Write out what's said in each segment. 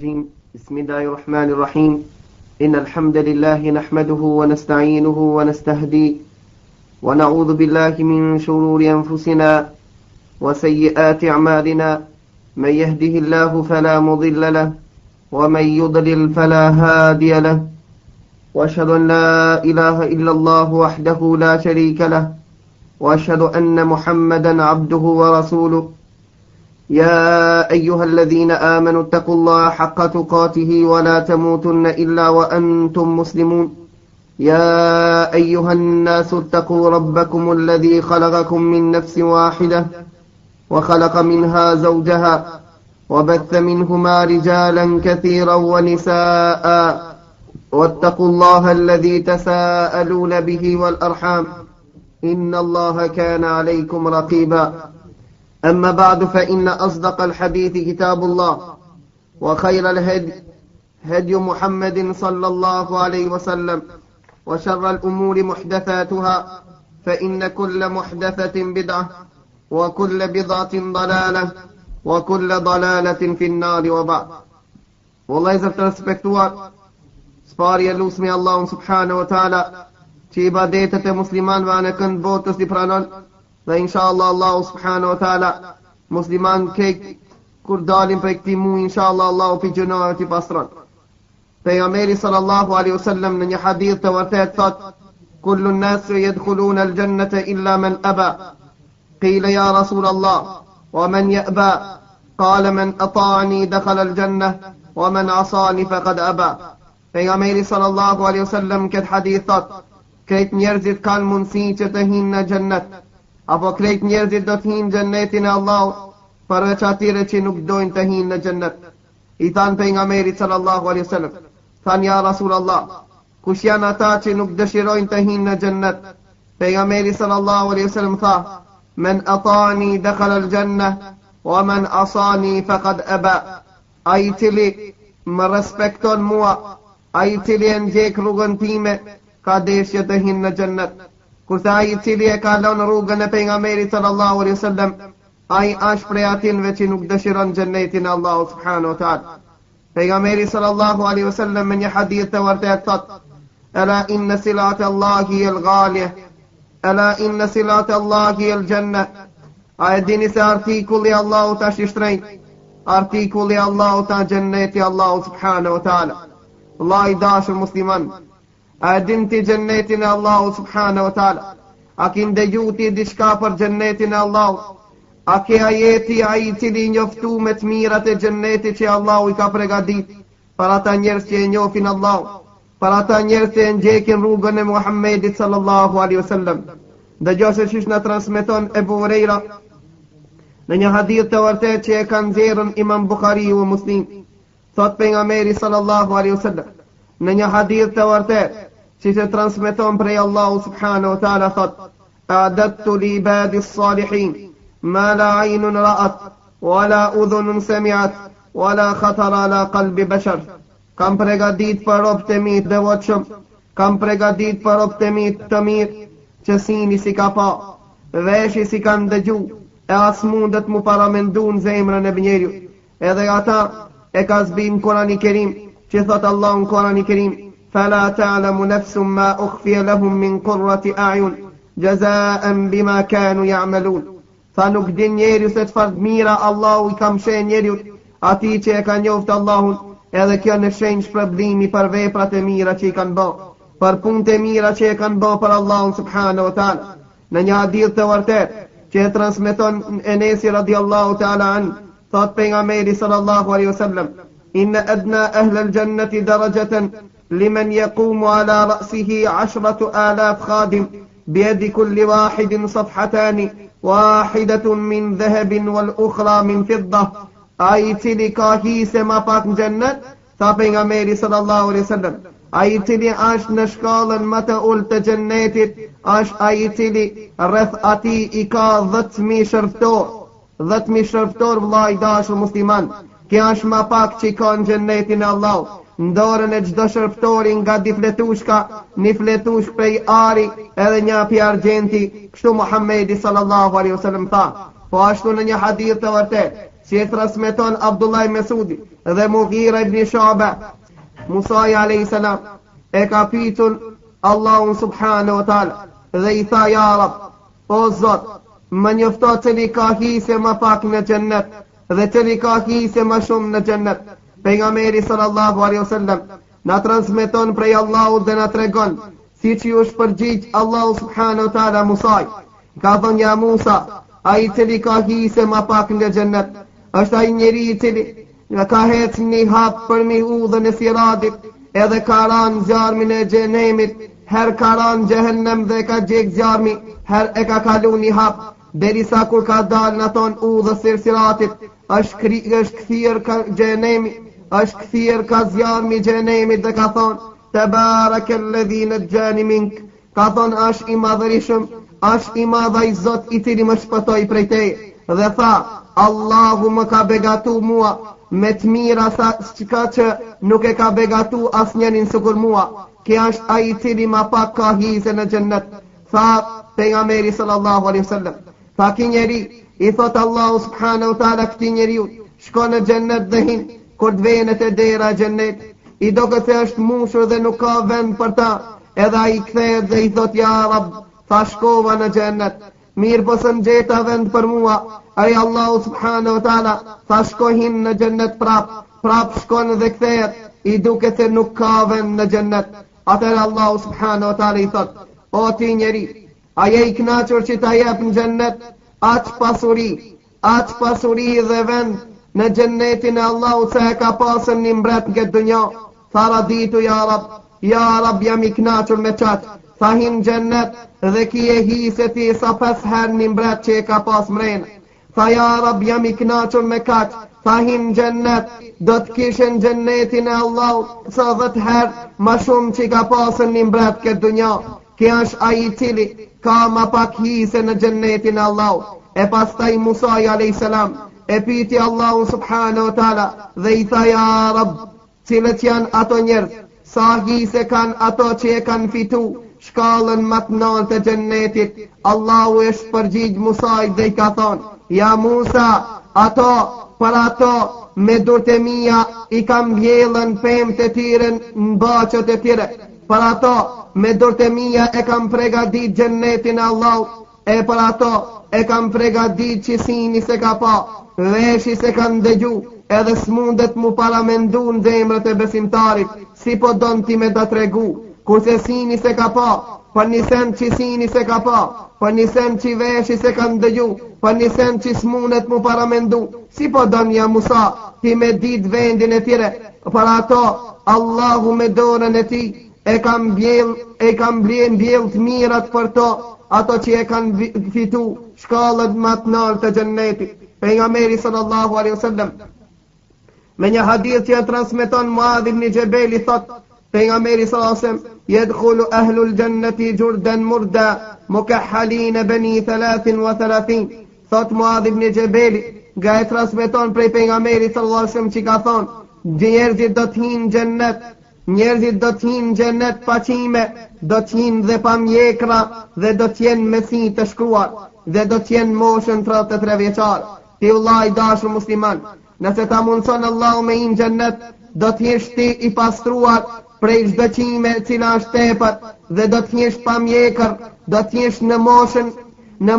بسم الله الرحمن الرحيم إن الحمد لله نحمده ونستعينه ونستهديه ونعوذ بالله من شرور أنفسنا وسيئات أعمالنا من يهده الله فلا مضل له ومن يضلل فلا هادي له وأشهد أن لا إله إلا الله وحده لا شريك له وأشهد أن محمدا عبده ورسوله يا أيها الذين آمنوا اتقوا الله حق تقاته ولا تموتن إلا وأنتم مسلمون يا أيها الناس اتقوا ربكم الذي خلقكم من نفس واحدة وخلق منها زوجها وبث منهما رجالا كثيرا ونساء واتقوا الله الذي تساءلون به والأرحام إن الله كان عليكم رقيبا أما بعد فإن أصدق الحديث كتاب الله وخير الهدي هدي محمد صلى الله عليه وسلم وشر الأمور محدثاتها فإن كل محدثة بدعة وكل بدعة ضلالة وكل ضلالة في النار وبعد. والله إذا ترسبكتوا سباري اللوسمي الله سبحانه وتعالى që ibadetet e muslimanëve anë kënd botës I pranon dhe inshallah Allahu subhanahu wa taala musliman kek kur dalim prej këtij muaji inshallah Allahu fi gjunohet I pastron. Pejgamberi sallallahu alaihi wasallam në një hadith të vërtetë thot: "Kullu an-nas yadkhuluna al-jannata illa man aba." Qila ya Rasul Allah, "Wa man ya'ba?" Qala man ata'ani dakhala al-jannah wa man 'asani faqad aba. Pejgamberi sallallahu alaihi wasallam këtë hadith thot: krejt njerëzit kanë mundësi që të hinë në gjennet, apo krejt njerëzit do të hinë gjennetin e Allahut, përveç atyre që nuk dojnë të hinë në gjennet. I thanë pejgamberit sallallahu alaihi wasallam, thanë ja Rasul Allah, kush janë ata që nuk dëshirojnë të hinë në gjennet? Pejgamberi sallallahu alaihi wasallam tha: "Men ata'ani dakhala al-jannah wa man 'asani faqad aba." Ai I cili më respekton mua, ai I cili e ndjek rrugën time, ka deshje të hinë në gjennet. Kurse ai I cili e ka lënë rrugën e pejgamberit sallallahu alaihi wasallam, ai është prej atinve që nuk dëshiron gjennetin e Allahut subhanahu wa taala. Pejgamberi sallallahu alaihi wasallam në një hadith të vërtetë thot: "Ala inna silata Allahi al-ghaliyah, ala inna silata Allahi al-jannah." A e dini se artikulli Allahut është I shtrenjtë, artikulli Allahut është gjenneti Allahut subhanahu wa taala. Allah I dashur musliman, a din ti gjennetin e Allahu subhanahu wa ta'ala? A kin dëgjuti diçka për gjennetin e Allahu? A ke ajeti a I cili njoftu me të mirat e gjennetit që Allahu I ka pregadit për ata njerëz që e njohin Allahu, për ata njerëz që e ndjekin rrugën e Muhammedit sallallahu alaihi wasallam. Dëgjoj se çish na transmeton Ebu Hurajra në një hadith të vërtetë që e kanë nxjerrën Imam Buhariu dhe Muslim. Thot pejgamberi sallallahu alaihi wasallam në një hadith të vërtetë që se transmeton prej Allahu subhanahu wa ta'ala thot: "A'dattu li ibadis salihin ma la 'aynun ra'at wa la udhunun sami'at wa la khatara ala qalbi bashar." Kam pregadit për robët e mi të devotshëm, kam pregadit për robët e mi të mirë që sini si ka pa, veshi si kanë dëgju, e as mundet mu paramendu në zemrën e njeriut. Edhe ata e ka zbim Kurani Kerim që thot Allah në Kurani Kerim: "Fala ta'lamu nafsun ma ukhfiya lahum min qurrati a'yun jazaan bima kanu ya'malun." Tha nuk din njeriu se çfarë mira Allahu I ka mshën njeriu atij që e ka njoftë Allahun, edhe kjo në shenjë shpërblimi për veprat e mira që I kanë bë, për punët e mira që e kanë bë për Allahun subhanahu wa ta'ala. Në një hadith të vërtetë që e transmeton Enesi radhiyallahu ta'ala an, thot pejgamberi sallallahu alaihi wasallam: "Inna adna ahli al-jannati darajatan liman yaqumu ala ra'sihi 10,000 khadim biyadi kulli wahidin safhatani wahidatun min dhahabin wal ukhra min fiddah." Ai cili ka hise ma pak në gjennet, tha pejgamberi sallallahu alaihi wasallam, ai cili është në shkallën më të ulët të gjennetit, është ai cili rreth atij I ka 10,000 shërftor. 10,000 shërftor vllai dashur musliman. Kjo është ma pak që I ka në gjennetin e Allahut. Ndorën e çdo shërftori nga di fletushka, një fletush prej ari, edhe një pi argjenti, kështu Muhammedi sallallahu alaihi wasallam tha. Po ashtu në një hadith të vërtetë, si e transmeton Abdullah Mesudi dhe Mughira ibn Shu'ba. Musa a.s. e ka pytur Allahun subhanahu wa taala dhe i tha: ja Rab, o Zot, më njofto cili ka hise më pak në xhennet dhe cili ka hise më shumë në xhennet. Pejgamberi sallallahu alaihi wasallam na transmeton prej Allahut dhe na tregon siç i është përgjigj Allahu subhanahu wa taala Musaj. Ka thënë: ja Musa, ai cili ka hise më pak në xhennet është ai njeri i cili ka hecë një hap për mi udhën e Siratit, edhe ka ranë zjarmin e xhenemit, her ka ranë xhehenem dhe ka gjek zjarmi, her e ka kalu një hap, derisa kur ka dalë në ton udhës e Siratit, është kthyer ka xhenemi, është kthyer ka zjarmi xhenemit dhe ka thonë: Tabarakalladhi najjani mink. Ka thonë: është i madhërishëm, është i madh ai Zot i cili më shpëtoi prej teje. Dhe tha: Allahu më ka begatu mua me të mira sa çka që nuk e ka begatu asnjërin sikur mua. Kjo është ai i cili më pak ka hise në xhennet. Tha pejgamberi sallallahu alaihi wasallam: tha ki njeri, i thot Allahu subhanahu wa taala këtij njeriu, shko në xhennet dhe hin. Kur të vjen te dera e xhennet, i do këtë është mushur dhe nuk ka vend për ta, edhe ai kthehet dhe i thot: ja Rab, tha shkova në xhennet, mirë po së gjeta vend për mua. Ai Allahu subhanahu wa taala tha shkohin në xhennet prap shkon dhe kthehet, i duket se nuk ka vend në xhennet. Atëherë Allahu subhanahu wa taala i thot: o ti njeri, a je i kënaqur që ta jep në xhennet atë pasuri dhe vend në xhennetin e Allahut se e ka pasur një mbret në këtë dunja? Tha: raditu ja Rab, jam i kënaqur me çat. Tha: hin xhennet dhe ki e hi se ti sa 5 herë një mbret që e ka pas mrena. Tha: ja Rab, jam i kënaqur me kaq. Tha: hin xhennet, do të kishe në xhennetin e Allahut sa 10 herë më shumë që ka pasur një mbret këtë dunja. Kjo është ai i cili ka më pak hise në xhennetin e Allahut. E pastaj Musa a.s. e pyeti Allahu subhanahu wa taala dhe i tha: ja Rab, cilët janë ato njerëz, sa hise kanë ato që e kanë fitu shkallën më të lartë të xhennetit? Allahu e shpërgjigj Musait dhe i ka thonë: ja Musa, për ato me durët e mia i kam mbjellën pemë e tyre në baqët e tyre. Për ato me durët e mia e kam pregadit xhennetin e Allahut, e për ato e kam pregadit që sini se ka pa, veshi se kanë dëgju, edhe s'mundet mu paramendu në zemrët e besimtarit, si po don ti me da tregu, kurse sini se ka pa, për një sen që sini se ka pa, për një sen që veshi se kanë dëgju, për një sen që s'mundet mu paramendu, si po don ja Musa ti me dit vendin e tire. Për ato Allahu me dorën e ti e kam mbjell të mirat për to, ato që e kanë fitu shkallët më të lartë të xhennetit. Pejgamberi sallallahu alaihi wasallam me një hadith që transmeton Muadh ibn Jabal thot: pejgamberi sallallahu alaihi wasallam: yadkhulu ahlul jannati jurdan murda mukahhalin bani 33. Thot Muadh ibn Jabal, nga e transmeton prej pejgamberit sallallahu alaihi wasallam që ka thonë: njerëzit do të hinë xhennet, njerëzit do të hinë xhennet pa qime, do të hinë dhe pa mjekra, dhe do të jenë me si të shkruar, dhe do të jenë moshën 33 vjeçar. Ti vëllai i dashur musliman, nëse ta mundson Allahu me hinë xhennet, do të jesh ti i pastruar prej çdo qime e cila është tepër, dhe do të jesh pa mjekër, do të jesh në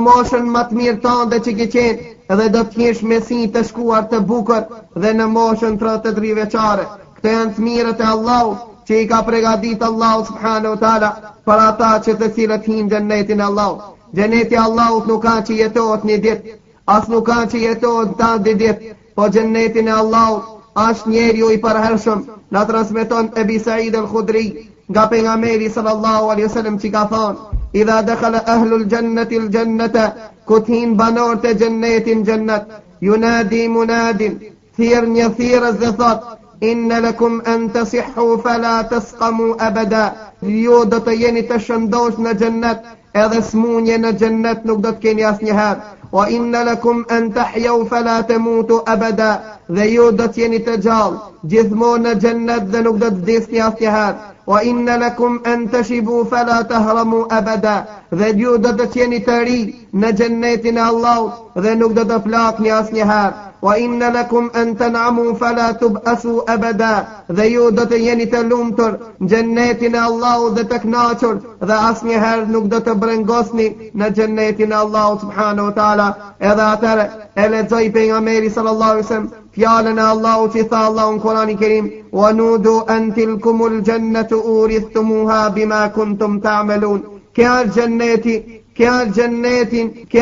moshën më të mirë tënde që ke qenë, dhe do të jesh me si të shkuar të bukur dhe në moshën 33 vjeçare. Këto janë të mirët e Allahut që i ka pregadit Allahu subhanahu wa taala për ata që të cilët hinë xhennetin e Allahut. Xheneti i Allahut nuk ka që jetohet një ditë, as nuk ka që jetohet tanti ditë, po xhennetin e Allahut është njeriu i përhershëm. Na transmeton Ebi Said al-Khudri nga pejgamberi sallallahu alaihi wasallam që ka thonë: idha dakhala ahlul jannati al-jannata, kutin banorët e xhennetin xhennet, yunadi munadin, thirr një thirrës dhe thot: inna lakum an tasihhu fala tasqamu abada. Ju do të jeni të shëndosh në xhennet, edhe smunje në xhennet nuk do të keni asnjëherë. Wa inna lakum an tahyaw fala tamutu abada. Dhe ju do të jeni të gjallë gjithmonë në xhennet dhe nuk do të vdesni asnjëherë. Wa inna lakum an tashibu fala tahramu abada. Dhe ju do të jeni të ri në xhennetin e Allahut dhe nuk do të flakni asnjëherë. wa inna lakum an tan'amu fala tub'asu abada. Dhe ju do të jeni të lumtur në xhennetin e Allahut dhe të kënaqur dhe asnjëherë nuk do të brengosni në xhennetin e Allahut subhanahu wa taala. Edhe atëherë e lexoi pejgamberi sallallahu alaihi wasallam fjalën e Allahut që tha Allahu në Kur'anin e Kerim: "Wa nudu an tilkumul jannatu urithumuha bima kuntum ta'malun." Kjo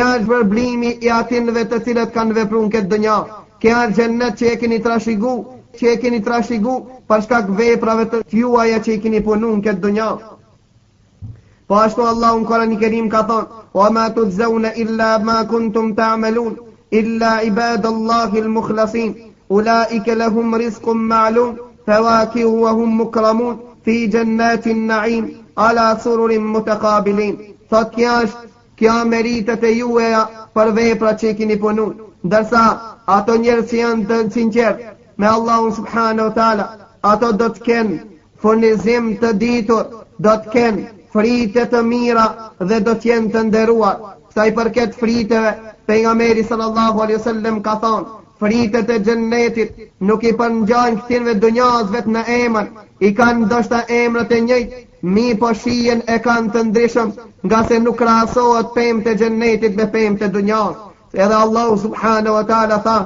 është përblimi i atinëve të cilët kanë vepruar në këtë dënja. Kjo është xhennet që e keni trashëgu për shkak veprave të juaja që i keni punuar në këtë dënja. Po ashtu Allahu në Kur'anin e Kerim ka thonë: "Wa ma tujzauna illa ma kuntum ta'malun illa ibadallahi al-mukhlasin ulaika lahum rizqun ma'lum fawakihu wa hum mukramun fi jannatin na'im ala sururin mutaqabilin." Thot kjo meritet e juaja për veprat që i keni punuar, ndërsa ato njerëz që janë të sinqertë me Allahun subhanahu wa taala, ato do të kenë furnizim të ditur, do të kenë frite të mira dhe do të jenë të nderuar. Sa i përket friteve, pejgamberi sallallahu alaihi wasallam ka thonë: fritet e xhennetit nuk i përngjajnë këtyre dunjas vetëm në emër, i kanë ndoshta emrat e njëjtë, mi po shijen e kanë të ndryshëm, nga se nuk krahasohet pemë të xhennetit me pemë të dunjas. Edhe Allahu subhanahu wa taala tha: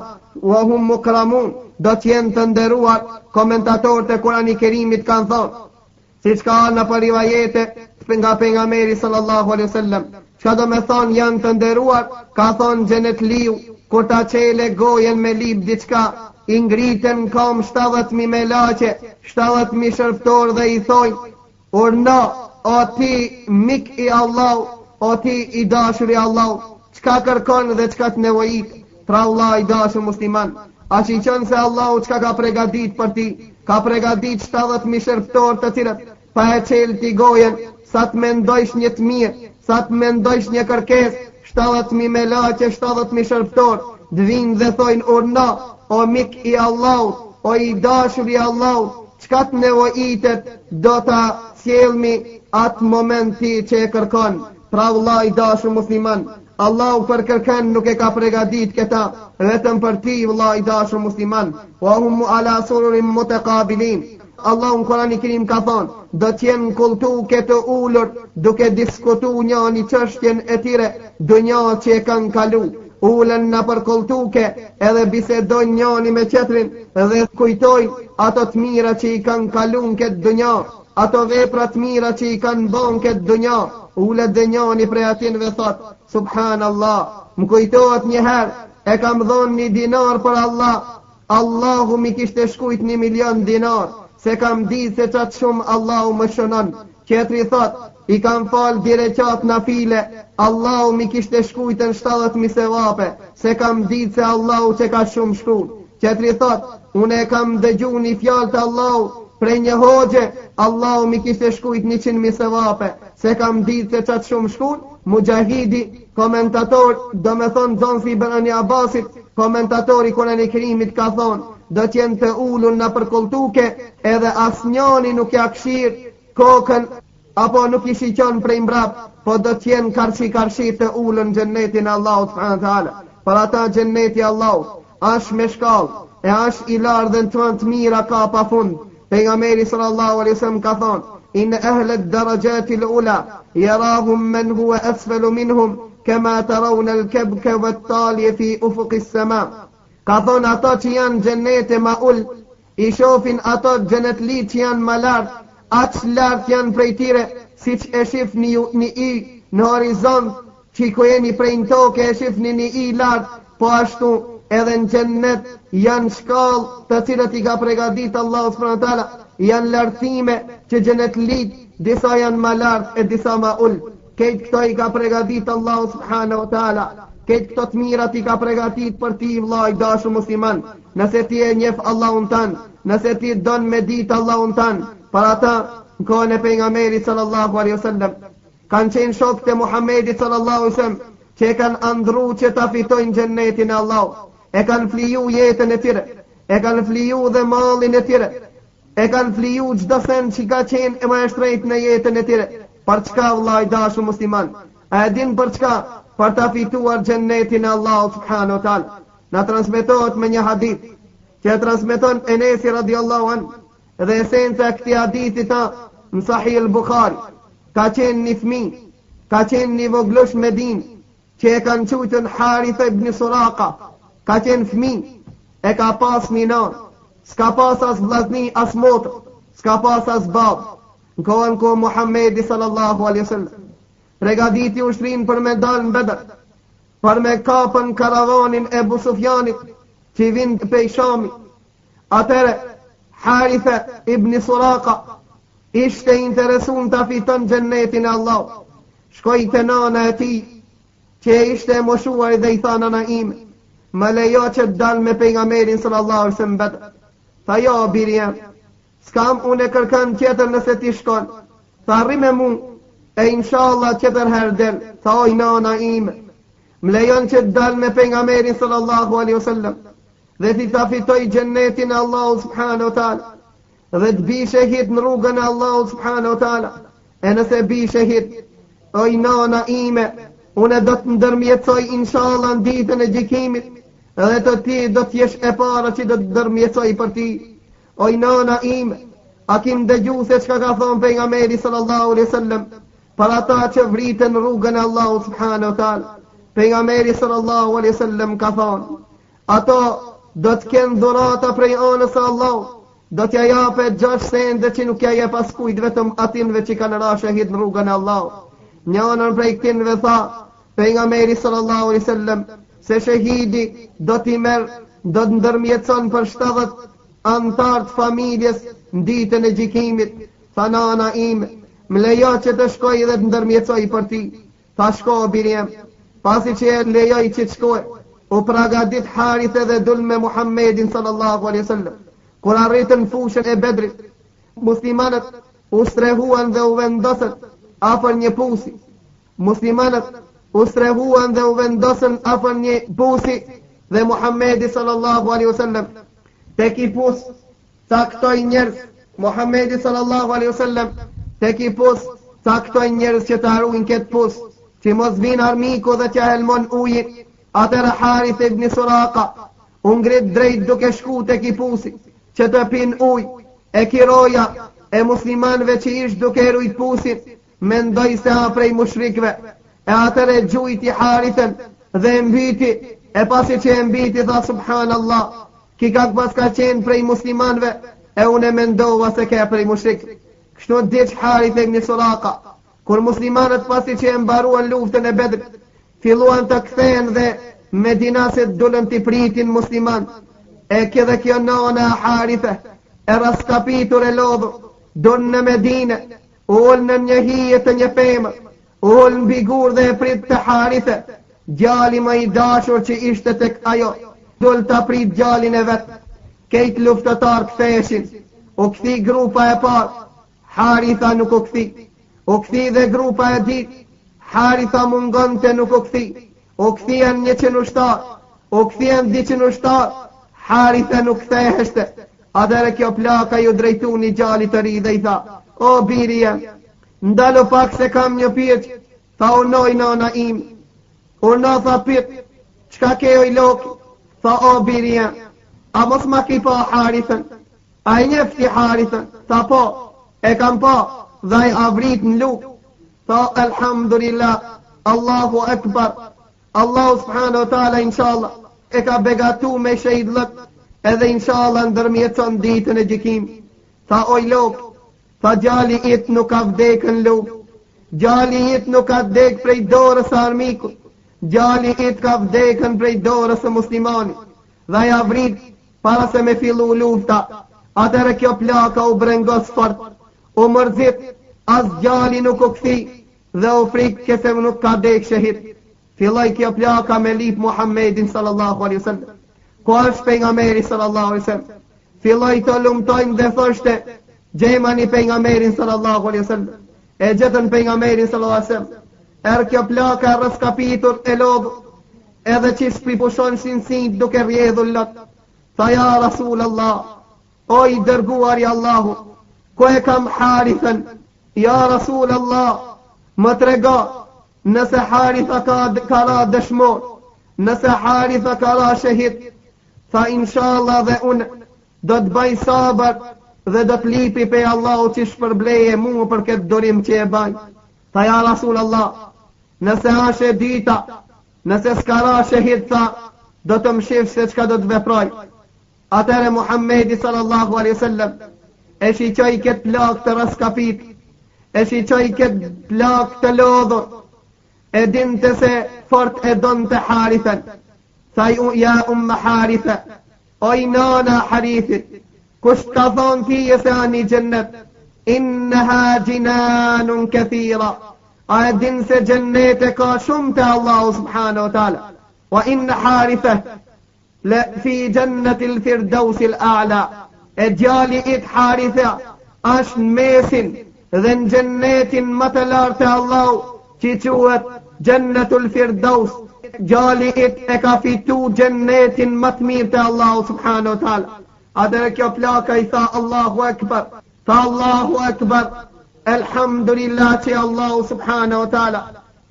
"Wa hum mukramun", do të jenë të nderuar. Komentatorët e Kuranit Kerimit kanë thonë, siç ka në për rivajete nga pejgamberi sallallahu alaihi wasallam, çka do me thonë janë të nderuar, ka thonë xhenet liu, kur ta çele gojen me lip diçka, i ngriten kom 70.000 melaçe, 70.000 shërftor dhe i thojnë: "Urna, o ti mik i Allah, o ti i dashur i Allah, çka kërkon dhe çka të nevojit?" Pra Allah i dashur musliman, a që i qënë se Allahu çka ka pregadit për ti, ka pregadit 70.000 shërftor të cilët pa e qelë ti gojen, sa të mendojsh një të mirë, sa të mendojsh një kërkes, 70.000 melaqe, 70.000 shërftor, dvinë dhe thojnë: "Urna, o mik i Allah, o i dashur i Allah, çka të nevojitet do ta sjellmi atë momenti që e kërkon." Pra Allah i dashur musliman, Allahu për kërkën nuk e ka pregadit këta vetëm për ti, Allah i dashur musliman. Wa hum ala sururin mutaqabilin. Allahu në Kur'anin e Kerim ka thonë: do t'jenë kultu këtë ullur duke diskutu njani çështjen e tire dunja që e kanë kalu. Ulen në përkultuke edhe bisedojnë njani me qetrin dhe kujtojnë ato të mira që i kanë kalu në këtë dunja, ato vepra të mira që i kanë bon këtë dunja. Ulet dhe njani prej atinve thot: "Subhanallah, më kujtohet njëherë, e kam dhonë 1 dinar për Allah, Allahu mi kishte shkujt 1 milion dinar, se kam ditë se qatë shumë Allahu më shënon." Qetri thot: "I kam falë direqat në file, Allahu mi kishte shkujtën 70.000 sevape, se kam ditë se Allahu që ka shumë shkujt." Qetri thot: "Unë e kam dëgju një fjalë të Allahu prej një hoxhe, Allahu mi kishte shkujt 100.000 sevape, se kam ditë se qatë shumë shkujt." Mujahidi, komentator, do me thonë Zonfi ibn Abbasit, komentatori Kur'anit Kerimit ka thonë: do t'jenë të ullun në përkultuke, edhe asnjani nuk ja këshir kokën, apo nuk i shiqon prej mbrap, po do t'jenë karshi të ullun xhennetin Allahu subhanahu wa taala. Për ata xhenneti Allahu ash me shkallë, e ash i larë dhe në të mira ka pa fund. Pejgamberi sallallahu alaihi wasallam ka thonë: "In ahla ad-darajati al-ula yarahum man huwa asfalu minhum kama tarawna al-kabka wat-taliya fi ufuq as-sama." Ka thonë ato që janë xhenete ma ul, i shohin ato xhenetlit që janë më lart, aq lart janë prej tire, siç e shihni një i në horizont, që ku jeni prej në tokë e shihni një i lart, po ashtu edhe në xhennet janë shkallë të cilat i ka përgatitur Allahu subhanahu wa taala, janë lartësime që xhenetlit disa janë më lart e disa më ul. Këtë këto i ka përgatitur Allahu subhanahu wa taala. Këtë këto të mirat i ka pregatit për ti, vëllai i dashur musliman. Nëse ti e njeh Allahun tan, nëse ti don me ditë Allahun tan, për ata në kohën e pejgamberit sallallahu alaihi wasallam kanë qenë shokët e Muhamedit sallallahu alaihi wasallam që e kanë andru që ta fitojnë xhennetin e Allahut. E kanë fliju jetën e tyre, e kanë fliju dhe mallin e tyre, e kanë fliju çdo sen që ka qenë e më e shtrejtë në jetën e tyre. Për çka, vëllai i dashur musliman? A e din për çka? Për ta fituar xhennetin e Allahut subhanahu wa taala. na transmetohet me një hadith që e transmeton Enesi radiallahu anhu, dhe esenca e këtij hadithi ta në Sahih al-Bukhari. Ka qenë një fëmijë, ka qenë një voglush Medinë, që e kanë quajtur Haritha ibn Suraqa. Ka qenë fëmijë, e ka pas një nanë, s'ka pas as vllazni as motër, s'ka pas as babë. Në kohën ku Muhamedi sallallahu alaihi wasallam përgatiti ushtrin për me dalë në Bedr, për me kapën karavanin e Ebu Sufjanit që vin prej Shamit. Atëre Haritha ibn Suraqa ishte interesun të fiton xhennetin e Allahut. Shkoi te nana e tij që ishte moshuar dhe i tha nana ime, më lejo që të dal me pejgamberin sallallahu alaihi wasallam Bedr. Tha jo birja, s'kam unë e kërkan tjetër nëse ti shkon. Tha rri me mu, e inshallah tjetër herë del. Tha oj nana ime, më lejon që të dal me pejgamberin sallallahu alaihi wasallam dhe ti ta fitoj xhennetin e Allahut subhanahu wa taala dhe të bi shahid në rrugën e Allahut subhanahu wa taala. E nëse bi shahid, oj nana ime, unë do të ndërmjetësoj inshallah në ditën e gjykimit dhe të ti do të jesh e para që do të ndërmjetësoj për ti. Oj nana ime, a kim dëgju se çka ka thonë pejgamberi sallallahu alaihi wasallam për ata që vritën në rrugën e Allahut subhanahu wa taala? Pejgamberi sallallahu alaihi wasallam ka thonë, ato do të kenë dhurata prej anës së Allahut, do t'ja japet 6 sende që nuk ja jep askujt, vetëm atinve që kanë ra shahid në rrugën e Allahut. Një anën prej këtinve tha pejgamberi sallallahu alaihi wasallam se shahidi do t'i merr, do të ndërmjetëson për 70 antar të familjes në ditën e gjykimit. Tha nana ime, më lejo që të shkoj dhe të ndërmjetësoj për ti. Tha shko birjem. Pasi që e lejoj që të shkoj, u pragadit Haritha dhe dul me Muhammedin sallallahu alaihi wasallam. Kur arritën fushën e Bedrit, muslimanët u strehuan dhe u vendosën afër një pusi. Muslimanët u strehuan dhe u vendosën afër një pusi dhe Muhammedi sallallahu alaihi wasallam tek i pus caktoi njerëz. Muhammedi sallallahu alaihi wasallam tek i pus caktoi njerëz që të haruin këtë pus, që mos vinë armiku dhe që helmon ujin. Atëra Haritha ibn Suraqa u ngrit drejt duke shku tek i pusi që të pin ujë. E kiroja e muslimanëve që ish duke rujt pusin mendoj se ha prej mushrikve. E atëre gjujti Harithën dhe mbyti, e pasi që e mbyti tha subhanallah, ki ka paska qenë prej muslimanëve, e unë mendova se ka prej mushrik. Kështu diç Haritha ibn Suraqa, kur muslimanët pasi që e mbaruan luftën e Bedrit, filluan të kthehen dhe medinasit dulën t'i pritin musliman. E kjo kjo nana e Haritha, e raskapitur e lodhur, dun në Medinë, ullë në një hije të një pemë, ullë në bigur dhe e prit të Haritha, gjali më i dashur që ishte tek ajo, dul të prit gjalin e vetë. Kejt luftëtar ktheshin, u kthi grupa e parë, Haritha nuk u kthi. U kthi dhe grupa e dytë, Haritha mungonte nuk u kthi. U kthien 100 ushtar, u kthien 200 ushtar, Haritha nuk ktheheshte. Atëre kjo plaka ju drejtu një gjali të ri dhe i tha, o biri jem, ndalo pak se kam një pyetje. Tha unoj nana im. Urna tha pyet, çka ke oj loki? Tha o biri jem, a mos ma ki pa Harithën? A i njefti Harithën? Tha po, e kam pa, dhe i avrit në luk. Tha alhamdulillah, Allahu akbar, Allahu subhanahu wa taala inshallah e ka begatu me shahidlëk, edhe inshallah ndërmjetëson ditën e gjykimit. Tha oj lok, tha gjali it nuk ka vdekën luk, gjali it nuk ka vdek prej dorës së armikut, gjali it ka vdekën prej dorës së muslimanit. Dhe ja vrit para se me fillu lufta. Atëre kjo plaka u brengos fort, u mërzit, as gjali nuk u kthi dhe u frik këse nuk ka dek shahid. Filloj kjo plaka me lip Muhammedin sallallahu alaihi wasallam. Ku është pejgamberi sallallahu alaihi wasallam? Filloj të lumtojnë dhe thoshte, gjejmani pejgamberin sallallahu alaihi wasallam. E gjetën pejgamberin sallallahu alaihi wasallam. Er kjo plaka rëskapitur e lodhur, edhe që shpripushon shinsin duke rjedhur lot. Tha ja Rasulallah, o i dërguar i Allahu, ku e kam Harithën? Ja Rasulallah, më trega nëse Haritha ka ra dëshmor, nëse Haritha ka ra shahid, tha inshallah dhe unë do të bëj sabër dhe do të lipi pe Allahu që shpërbleje mu për këtë durim që e baj. Tha ja Rasul Allah, nëse ashe dita, nëse s'ka ra shahid, tha, do të më shifë se qka do të veproj. Atëre Muhammedi sallallahu alaihi sallam e shiqoj këtë plak të raskapit, e shiqoj këtë plak të lodhur, e dinte se fort e don të Harithën. Tha ja Haritha, oj nana Harithit, kush të thonë ti e se ani gjennet, inneha gjinanun këthira, a e din se gjennet e ka shumë të Allahu subhanahu wa ta'ala, wa inna Haritha le fi gjennetil firdausil a'la, e djali it Haritha është në mesin dhe në gjennetin më të lartë të Allahu që quhet gjennetul firdaus. Djali it e ka fitu gjennetin më të mirë të Allahu subhanahu wa ta'ala. Atëre kjo plaka i tha Allahu Akbar, tha Allahu Akbar, elhamdulillah që Allahu subhanahu wa ta'ala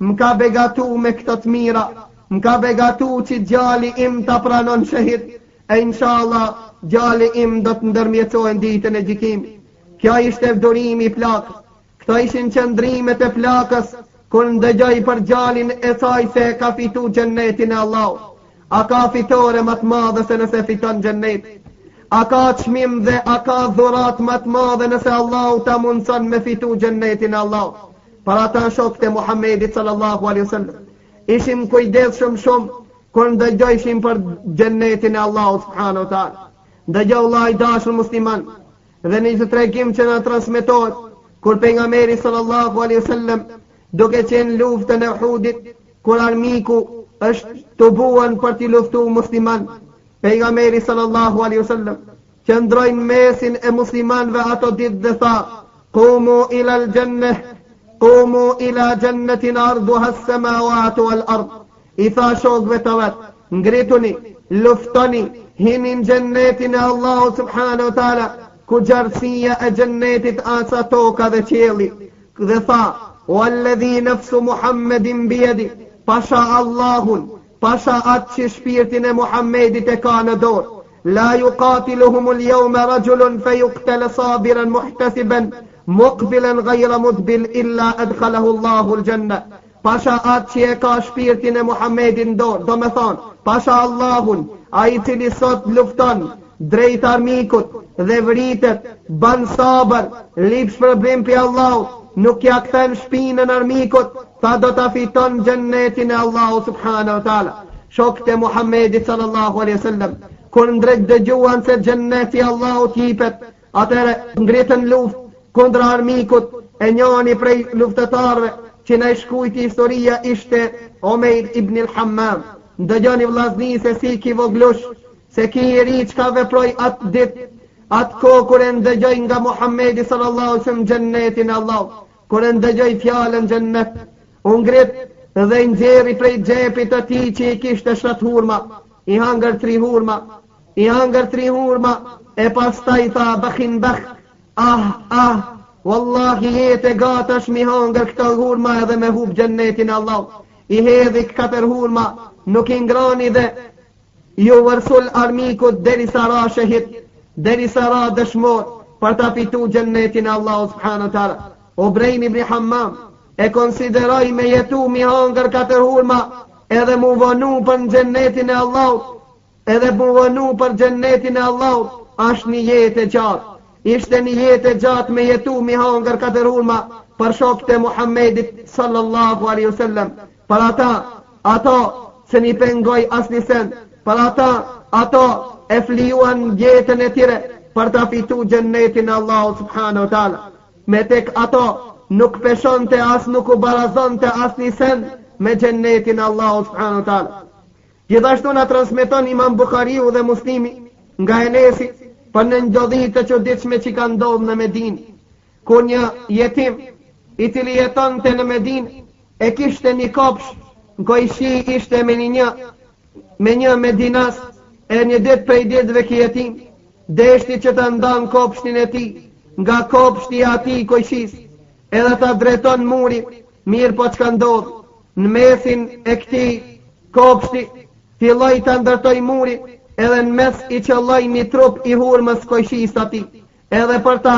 më ka begatu me këtë të mira, më ka begatu që djali im të pranon shahid, e inshallah djali im do të ndërmjetësojnë ditën e gjykimit. Kjo ishte vdurimi i plakës. Këto ishin qëndrimet e plakës kur ndëgjoj për djalin e saj se ka fitu gjennetin e Allahut. A ka fitore më të madhe se nëse fiton gjennetin? A ka çmim dhe a ka dhurat më të madhe nëse Allahu ta mundson me fitu gjennetin e Allahut? Për ata shokët e Muhammedit sallallahu alaihi wasallam, ishim kujdesshëm shumë kur ndëgjojshim për gjennetin e Allahut subhanahu wa taala. Ndëgjoj vllai dashur musliman, dhe një të tregim që na transmetohet kur pejgamberi sallallahu alaihi wasallam duke qenë luftën e Uhudit, kur armiku është të buan për t'i luftu musliman, pejgamberi sallallahu alaihi wasallam qëndrojnë mesin e muslimanve ato ditë dhe tha, qumu ila al-jannah, qumu ila jannatin arduha as-samawati wal-ard. I tha shokëve të vet, ngrituni, luftoni, hini në gjennetin e Allahu subhanahu wa taala, ku gjarësia e gjennetit asa toka dhe qielli. Dhe tha, walladhi nafsu Muhammedin bjedi, pasha Allahun, pasha atë që shpirtin e Muhammedit e ka në dorë, la yuqatiluhumul yawma rajulun feyuqtal sabiran muhtasiban muqbilan ghayra mudbil illa adkhalahu Allahu al-janna. Pasha atë që e ka shpirtin e Muhammedit në dorë, do me thonë, pasha Allahun, a i cili sot lufton drejt armikut dhe vritet, ban sabër, lip shpërblim për Allahu, nuk ja kthen shpinën armikut, ta do ta fiton gjennetin e Allahu subhanahu wa taala. Shokët e Muhammedit sallallahu alaihi wasallam, kur ndrejt dëgjuan se gjenneti Allahu t'jipet, atëre ngritën luftë kundra armikut, e njani prej luftetarëve që në shkujti historia ishte Omeir ibn al-Hammam. Ndëgjoni vllazni se si ki voglush, se ki i ri që ka veproj atë ditë, atë kohë kur e ndëgjoj nga Muhammedi sallallahu alaihi wasallam gjennetin e Allahut, kur e ndëgjoj fjalën gjennet, u ngrit dhe nxjerri prej xhepit të tij që i kishte 7 hurma, i hangër 3 hurma, i hangër 3 hurma, e pastaj tha bakhin bakh, wallahi jetë gatash mi hangër këto hurma edhe me hub gjennetin e Allahut. I hedhi 4 hurma, nuk i ngrani dhe ju vërsul armikut derisa ra shahid, derisa ra dëshmor për ta fitu gjennetin e Allahut subhanahu wa taala. Ubrejn ibn Hammam e konsideroi me jetu mi hangër 4 hurma edhe mu vonu për gjennetin e Allahut, edhe mu vonu për gjennetin e Allahut, është një jetë e gjatë. Ishte një jetë e gjatë me jetu mi hangër 4 hurma për shokët e Muhammedit sallallahu alaihi wasallam. Për ato se një pengoj asni sen, për ato e flijuan jetën e tire për ta fitu gjennetin e Allahu subhanahu wa taala. Me tek ato nuk peshonte as nuk u barazonte asni sen me gjennetin e Allahu subhanahu wa taala. Gjithashtu na transmeton Imam Buhariu dhe Muslimi nga Enesi për në ndodhit të çuditshme që ka ndodhur në Medinë, ku një jetim i cili jetonte në Medinë e kishte një kopsh, ku ishi ishte me një medinas, e një ditë prej ditëve ky jetim deshti që të ndan kopshtin e tij nga kopshti i atij ku ishis, edhe ta drejton muri, mirë po çka ndodh në mesin e këtij kopshti filloi të ndërtoj muri, edhe në mes i qëlloj një trup i hurmës kojshisë ati. Edhe për ta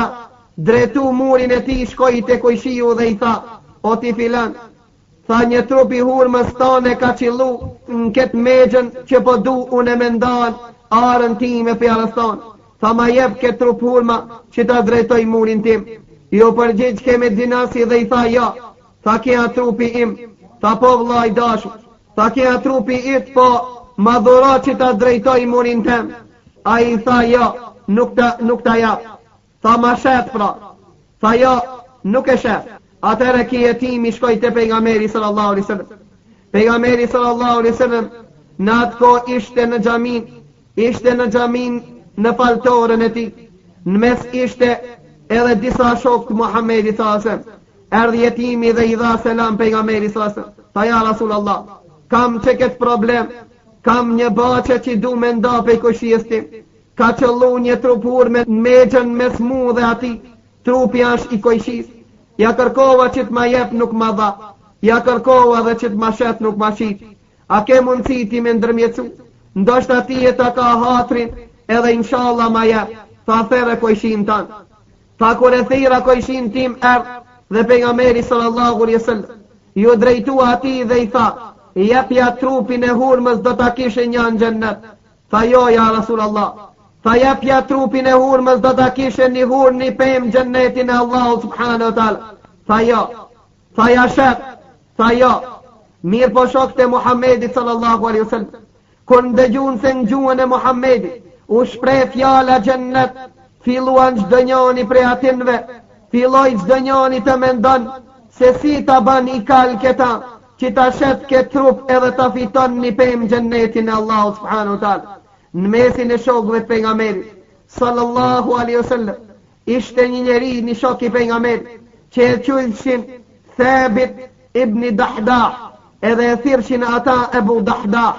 dretu murin e ti, shkoi te kojshiu dhe i tha: o ti filan, tha, një trup i hurmës tane ka qillu në ketë megjën që po du unë me ndan arën ti me pjarës tanë. Tha, ma jep këtë trup hurma që ta drejtoj murin tim. Jo përgjigj keme dinasi dhe i tha: ja. Tha, kja trupi im. Tha, po vllai dashu. Tha, kja trupi it, po ma dhura që ta drejtoj murin tem. A i tha: ja, nuk ta ja. Tha, ma shet pra. Tha, ja, nuk e shet. Atëre ki jetimi shkoj te pejgamberi sallallahu alaihi wasallam. Pejgamberi sallallahu alaihi wasallam në atë kohë ishte në xhamin në paltorën e tij. Në mes ishte edhe disa shokë të Muhamedit sallallahu alaihi wasallam. Erdhi jetimi dhe i dha selam pejgamberit sallallahu alaihi wasallam. Tha, ja Rasulullah, kam çeket problem, kam një baçe që du me nda pe kojshies tim. Ka qëllu një trupur me megjën mes mu dhe ati. Trupi është i kojshis. Ja kërkova që të ma jep nuk ma dha. Ja kërkova dhe që të ma shet nuk ma shit. A ke mundësi ti me ndërmjetësu? Ndoshta ti e ta ka hatrin edhe inshallah ma jep. Tha, there kojshin tanë. Tha, kur e thira kojshin tim dhe pejgamberi sallallahu alaihi wasallam ju drejtua ati dhe i tha: jepja trupin e hurmës do ta kishe një në xhennet. Tha, jo ja Rasulullah. Tha, jepja trupin e hurmës do ta kishe një hurmë një pemë xhennetin e Allahut subhanahu wa taala. Tha, jo. Tha, ja shet. Tha, jo. Mirë po shokët e Muhammedit sallallahu alaihi wasallam, kur ndëgjun se në gjuhën e Muhammedit u shpreh fjala xhennet, filluan çdo njëri prej atinve, filloi çdo njëri të mendon se si ta ban i kal këta që ta shet këtë trup edhe ta fiton një pemë xhennetin e Allahut subhanahu wa taala. Në mesin e shokëve të pejgamberit sallallahu alaihi wasallam ishte një njeri, një shok i pejgamberit, që e quajshin Thabit ibn Dahdah, edhe e thirrshin ata Ebu Dahdah.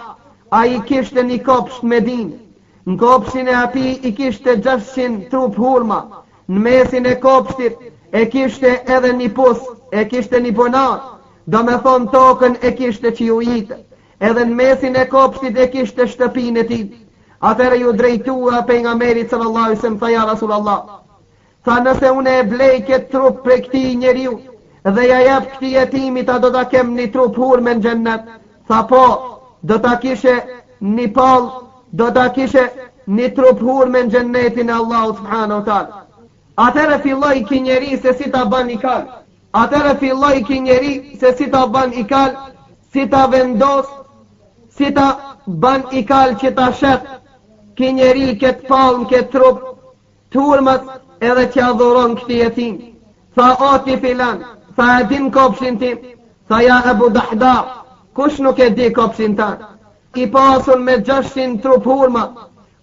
Ai kishte një kopsht në Medinë. Në kopshtin e ati i kishte 600 trup hurma. Në mesin e kopshtit e kishte edhe një pus, e kishte një ponat, do me thonë tokën e kishte që ju jitë. Edhe në mesin e kopshtit e kishte shtëpinë e tij. Atëre ju drejtua pejgamberit sallallahu alaihi wasallam, tha, ja Rasulullah, tha, nëse unë e blej këtë trup për këtij njeriu dhe ja jep këtij jetimit, a do ta kem një trup hurme në xhennet? Tha, po, do ta kishe një pall, do ta kishe një trup hurme në xhennetin e Allahut subhanahu wa taala. Atëre filloi ky njeri se si ta bën i kal. Atëre filloi ky njeri se si ta bën i kal, si ta vendos, si ta bën i kal që ta shet ky njeri këtë palm, këtë trup të hurmës edhe që adhuron këti jetim. Tha, o ti filan, tha, e din kopshin tim? Tha, ja Ebu Dahdah, kush nuk e di kopshin tanë? I pasun me 600 trup hurma,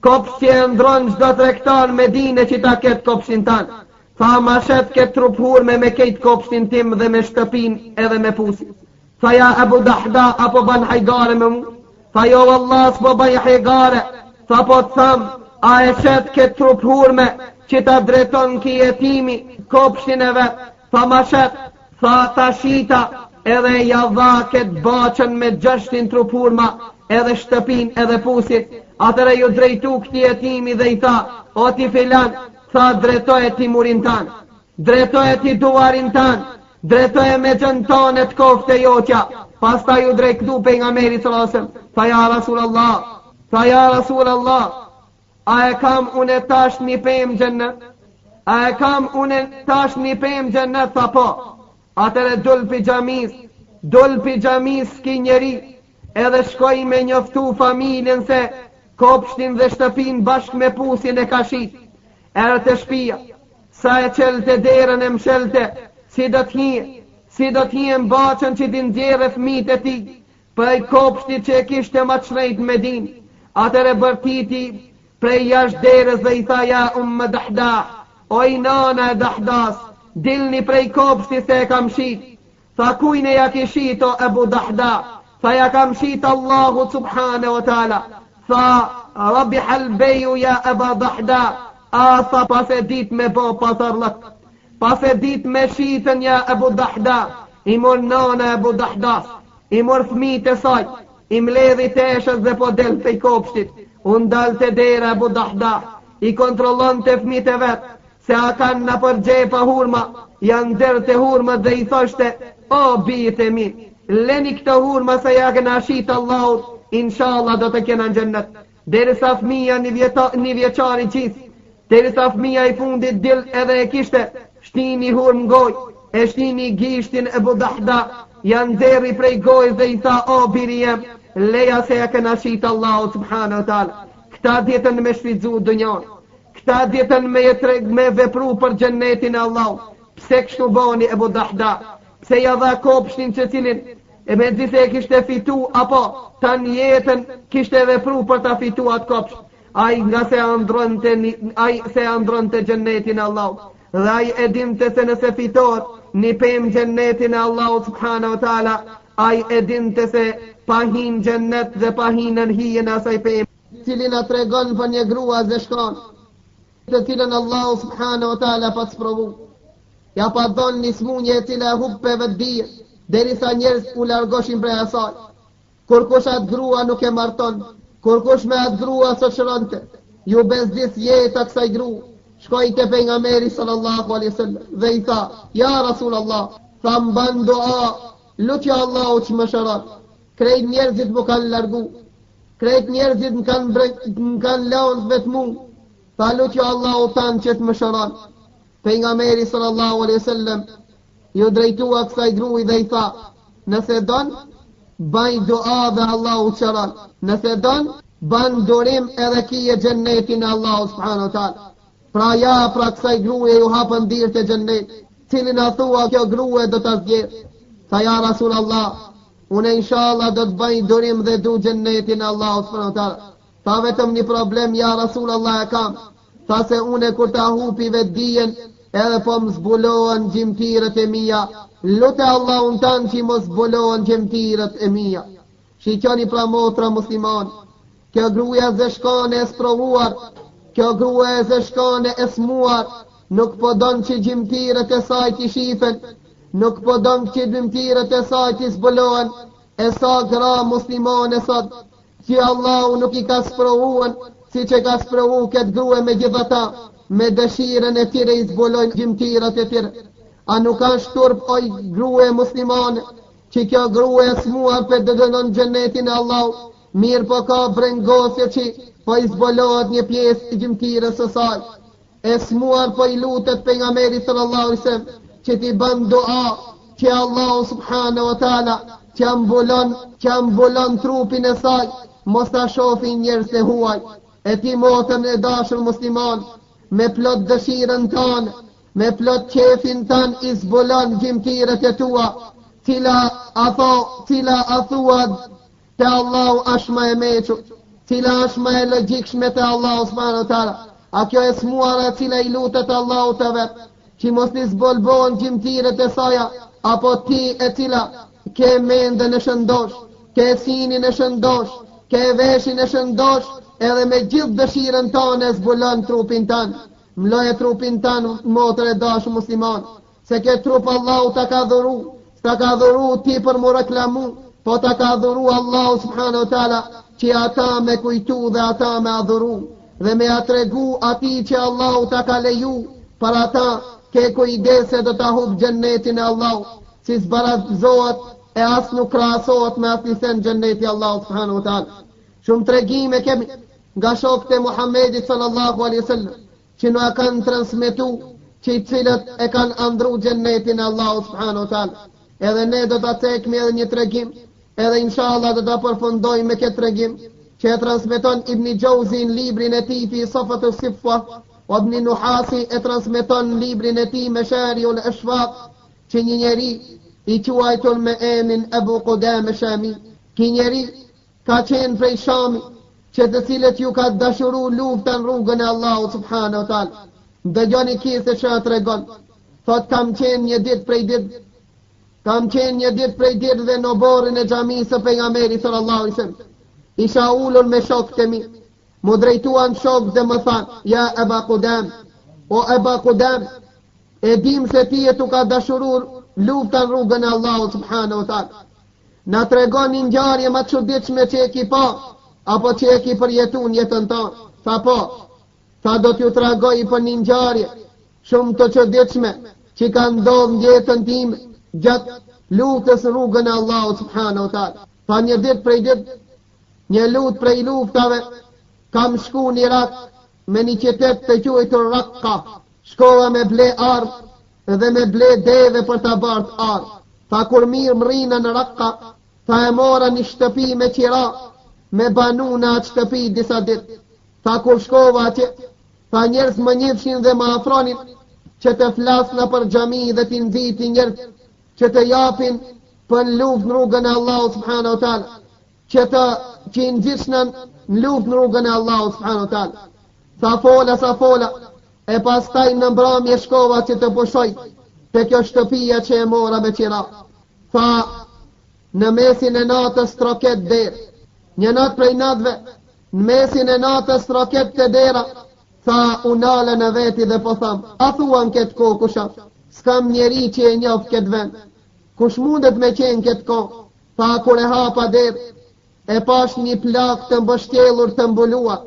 kopsh që e ndron çdo tregtar në Medinë që ta ketë kopshin tanë. Tha, ma shet këtë trup hurme me ketë kopshin tim dhe me shtëpin edhe me pusin. Tha, ja Ebu Dahdah, apo ban hajgare me mu? Tha, jo Allah, s'po ban hajgare. Tha, po të tham, a e shet këtë trup hurme që ta drejton ki jetimi kopshin e vetë? Tha, ma shet. Tha, ta shita edhe ja dha këtë baçën me 600 trup hurma edhe shtëpin edhe pusit. Atëre ju drejtu këti jetimi dhe i tha, o ti filan, tha, drejtoje ti murin tanë, drejtoje ti duarin tanë, drejtoje me gjën tanë të kofte joqja. Pasta ju drejtu pejgamberi sallallahu alaihi wasallam, tha, ja Rasulullah, tha, ja Rasulullah, a e kam unë tash një pemë xhennet? A e kam unë tash një pemë xhennet? Tha, po. Atëre dul pi xhamis ki njeri, edhe shkoj me njoftu familjen se kopshtin dhe shtëpin bashk me pusin e kashit. Erë të shpia, sa e qelte derën e mshelte, si do t'hije mbaçën që din djere fmit e ti, prej kopshtit që e kishte ma qrejt me din. Atëre bërtiti prej jash derës dhe i tha, ja Umm Dahdah, oj nana e Dahdas, dilni prej kopshtit se e kam shit. Tha, kujne ja kishit o Ebu Dahdah? Tha, ja kam shit Allahu subhane wa taala. Tha, rabi halbeju ja Ebu Dahdah. A tha, pas e dit me bo pasarlak, pas e dit me shitën ja Ebu Dahdah. I mor nana Ebu Dahdas, i mor fmit e saj, I mledhi teshës dhe po del të i kopshtit. Unë dal të dera Abu Dahda, i kontrollon të fmit e vetë, se a kanë në përgjepa hurma, janë dherë të hurma dhe i thoshte, o bijit e mi, leni këtë hurma se ja këna shit Allahut, inshallah do të kena në gjennet. Derisa fmija një vjeqari qis, derisa fmija i fundit dil edhe e kishte, shtini hurm goj, e shtini gishtin e Abu Dahda, janë dherri prej gojës dhe i tha, o biri jem, leja se ja këna shit Allahut subhanahu wa ta'ala. Këta djetën me shvizu dënjon, këta djetën me vepru për gjennetin e Allahut. Pse kështu boni Abu Dahda? Pse ja dha kopshtin që cilin e me dhise e kishte fitu, apo ta jetën kishte vepru për ta fitu atë kopsht. Ai nga se andron të gjennetin e Allahut. Dhe ai e dinte se nëse fitor një pem gjennetin e Allahut subhanahu wa ta'ala, ai e dinte se pahin gjennet dhe pahin në hijen asaj pem, cilin a tregon për një grua zeshkon, të cilën Allahu subhanahu wa ta'ala pa të sprovu. Ja pa dhon një smunje e cila huppeve të dhije, derisa njerëz u largoshin prej asaj. Kur kush atë grua nuk e marton, kur kush me atë grua së shëronte, ju bezdis jeta kësaj grua. Shkoj ke pejgamberi sallallahu alaihi wasallam dhe i tha, ja Rasulullah, tha mban dua, lutja Allahu që më shëron. Krejt njerëzit më kanë largu, krejt njerëzit më kanë lanë vetë mu, tha lutja Allahu tanë që të më shëron. Pejgamberi sallallahu alaihi wasallam ju drejtua kësaj gruaj dhe i tha, nëse don, baj dua dhe Allahu shëron. Nëse don, ban durim edhe kije gjennetin e Allahu subhanahu wa ta'ala. Pra kësaj gruaje ju hapën dirë të gjennet, cilin a thua kjo gruaje do të zgjedh. Tha ja Rasulullah, unë inshallah do të bëj durim dhe du gjennetin e Allahu subhanahu wa ta'ala. Tha vetëm një problem ja Rasulullah e kam. Tha se une kur ta hupi vetë dijen, edhe po më zbulohen gjimtirët e mija. Lute Allah unë tanë që më zbulohen gjimtirët e mija. Shikoni pra motra musliman, kjo gruaja zeshkane e sprovuar, kjo gruaja zeshkane e smuar, nuk po don që gjimtirët e saj të shifen, nuk po don që gjimtirët e saj të zbulohen, e sa gra muslimane sot, që Allahu nuk i ka sprovuan, si që ka sprovu këtë grue me gjithata, me dëshiren e tire i zbulojnë gjimtirat e tire. A nuk është turp oj grue muslimane, që kjo grue e smuar për dëgënon gjennetin e Allahu, mirë po ka brengosje që po i zbulohet një pjesë i gjimtirës së saj. E smuar po i lutet pejgamberi sallallahu alaihi wasallam që ti bën dua që Allahu subhanahu wa taala që ambulon trupin e saj, mos ta shohin njerëz të huaj. E ti motën e dashur musliman, me plot dëshirën tanë, me plot qefin tanë i zbulon gjimtirët e tua, cila a thua te Allahu është më e mequr, cila është më e logjikshme te Allahu subhanahu wa taala. A kjo e smuara cila i lutet Allahu të vetë, që mos një zbolbohen gjimtirët e saja, apo ti e cila ke mendën e shëndosh, ke sinin e shëndosh, ke veshin e shëndosh, edhe me gjithë dëshirën tanë e zbulon trupin tanë. Mloje trupin tanë, motër e dashur musliman, se ke trup Allahu ta ka dhuru, ta ka dhuru ti për mu reklamu, po ta ka dhuru Allahu subhanahu wa taala, që ata me kujtu dhe ata me adhuru, dhe me atregu ati që Allahu ta ka leju, për ata ke kujdese do ta hub gjennetin e Allahu, si zbarazzohet e as nuk krahasohet me asnjësen gjenneti Allahu subhanahu wa taala. Shumë tregime kemi nga shokët e Muhammedit sallallahu alaihi wasallam, që në kanë transmetu, që i cilët e kanë andru gjennetin e Allahu subhanahu wa taala. Edhe ne do ta cekmi edhe një tregim, edhe inshallah do ta përfundojmë me këtë tregim, që e transmeton Ibn Jauzi në librin e tij fi Safatu Siffa, o Ibn Nuhasi e transmeton në librin e tij Mashariul Ashfaq, që një njeri i quajtur me emrin Abu Qudama Shami, ky njeri ka qenë prej Shami, që të cilët ju ka dashuru luftën rrugën e Allahu subhanahu wa taala. Dëgjoni kise që tregon. Thot kam qenë një ditë prej ditëve në borën e xhamisë së pejgamberit sallallahu alaihi wasallam. Isha ulur me shokët e mi, mu drejtuan shokët dhe më thanë, ja Aba Qudam, o Aba Qudam, e dim se ti e tu ka dashurur luftën rrugën e Allahu subhanahu wa taala. Na tregon një ngjarje më të çuditshme që e ki pa, apo që e ki përjetuar në jetën tonë. Tha po. Tha do t'ju tregoj për një ngjarje shumë të çuditshme që ka ndodhur në jetën time gjatë luftës në rrugën e Allahut subhanahu wa taala. Tha një ditë prej ditë, një lutë prej luftave, kam shku në Irak me një qytet të quajtur Raqqa. Shkova me ble ardh dhe me ble deve për ta bart ardh. Tha kur mirë më rina në Raqqa, tha e mora një shtëpi me qira, me banu në atë shtëpi disa ditë. Tha kur shkova atje, tha njerëz më njefshin dhe më afronin që të flasna për xhami dhe të nxiti njerëz që të japin për luftë në rrugën e Allahut subhanahu wa taala, që i nxitshën në luftë në rrugën e Allahut subhanahu wa taala. Sa fola, e pastaj në mbrëmje shkova që të pushoj te kjo shtëpia që e mora me qira. Tha në mesin e natës troket derë. Një natë prej natëve, në mesin e natës troket të dera. Tha unale në veti dhe po tham, a thuan këtë ko kusha? S'kam njeri që e njof këtë vend. Kush mundet me qenë këtë ko? Tha kur e hapa derë, e pash një plak të mbështjellur të mbuluar.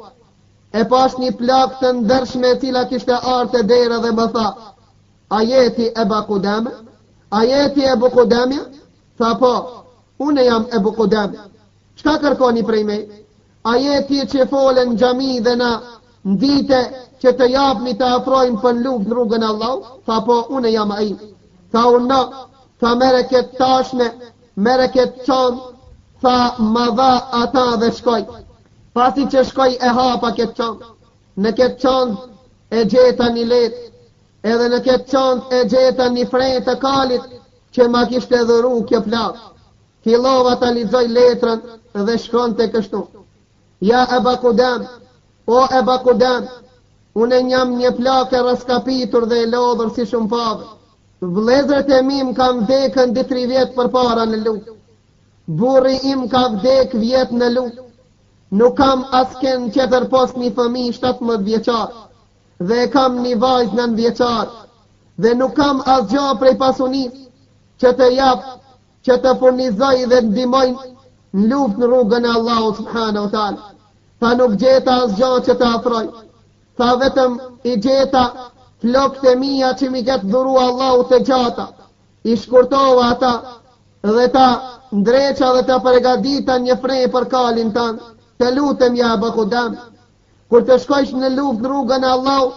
E pash një plak të ndershme e cila kishte ardhur te dera dhe më tha, a jeti Ebu Qudame? A jeti Ebu Qudame? Tha po, unë jam Ebu Qudame. Çka kërkoni prej me? A jeti që folen në xhami dhe na ndite që të japni të afrojmë për luftë në rrugën e Allahut? Tha po, unë jam ai. Tha unë, tha mere këtë tashme, mere këtë qonë, tha ma dha ata dhe shkoj. Pasi që shkoj e hapa këtë qonë, në këtë qonë e gjeta një letë, edhe në këtë qonë e gjeta një frejë të kalit që ma kishte dhuru kjo plak. Fillova ta lexoj letrën dhe shkron të kështu. Ja Ebu Qudame, o Ebu Qudame, unë jam një plak e raskapitur dhe e lodhur si shumë fave. Vëllezërit e mi kam vdekën 3 vjet përpara në luftë. Burri im ka vdek vjet në luftë. Nuk kam asken tjetër post një fëmijë 17 vjeçar dhe kam një vajzë 9 vjeçar dhe nuk kam asgjë prej pasunisë që të jap, që të furnizoj dhe ndihmoj në luftë në rrugën e Allahut subhanahu wa taala. Tha nuk gjeta asgjë që të afroj. Tha vetëm i gjeta flokët e mia që mi ketë dhuru Allahu të gjata. I shkurtova ata dhe ta ndreqa dhe ta përgatita një frej për kalin tanë. Të lutem ja Ebu Qudame, kur të shkojsh në luftë në rrugën e Allahut,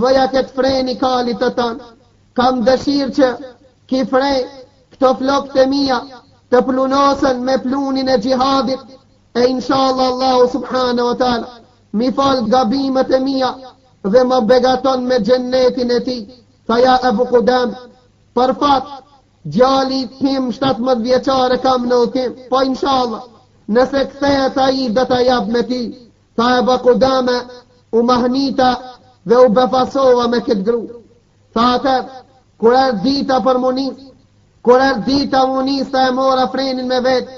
vëja këtë freni kalit të tanë. Kam dëshirë që ki frej këto flokët e mia të plunosen me plunin e gjihadit, e inshallah Allahu subhanahu wa taala mi fal gabimet e mia dhe më begaton me xhennetin e tij. Tha ja Ebu Qudame, për fat djali tim 17 vjeçare kam në udhtim, po inshallah nëse kthehet ai do ta jap me ti. Tha Ebu Qudame u mahnita dhe u befasova me këtë gru. Tha atë, kur erdhi dita për munis, kur erdhi dita munis, ta e mora frenin me vetë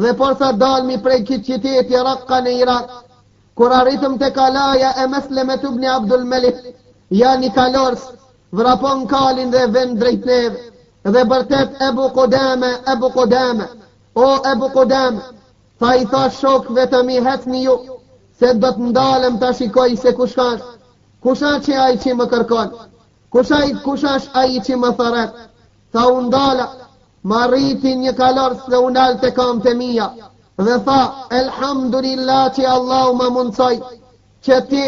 dhe porsa dalmi prej këtë qyteti Raqqa në Irak. Kur arritëm te kalaja e Meslemet ibn Abdul Malik, ja një kalors vrapon kalin dhe vend drejt neve dhe bërtet Ebu Qudame, o Ebu Qudame, tha i tha shokëve të mi hetni ju, se do të ndalem të shikoj se kusha që ai që më kërkon, kushash ai që më tharet. Tha u ndala, ma rriti një kalors dhe u nalë të kam të mija, dhe tha, elhamdulillah që Allah më mundsoj, që ti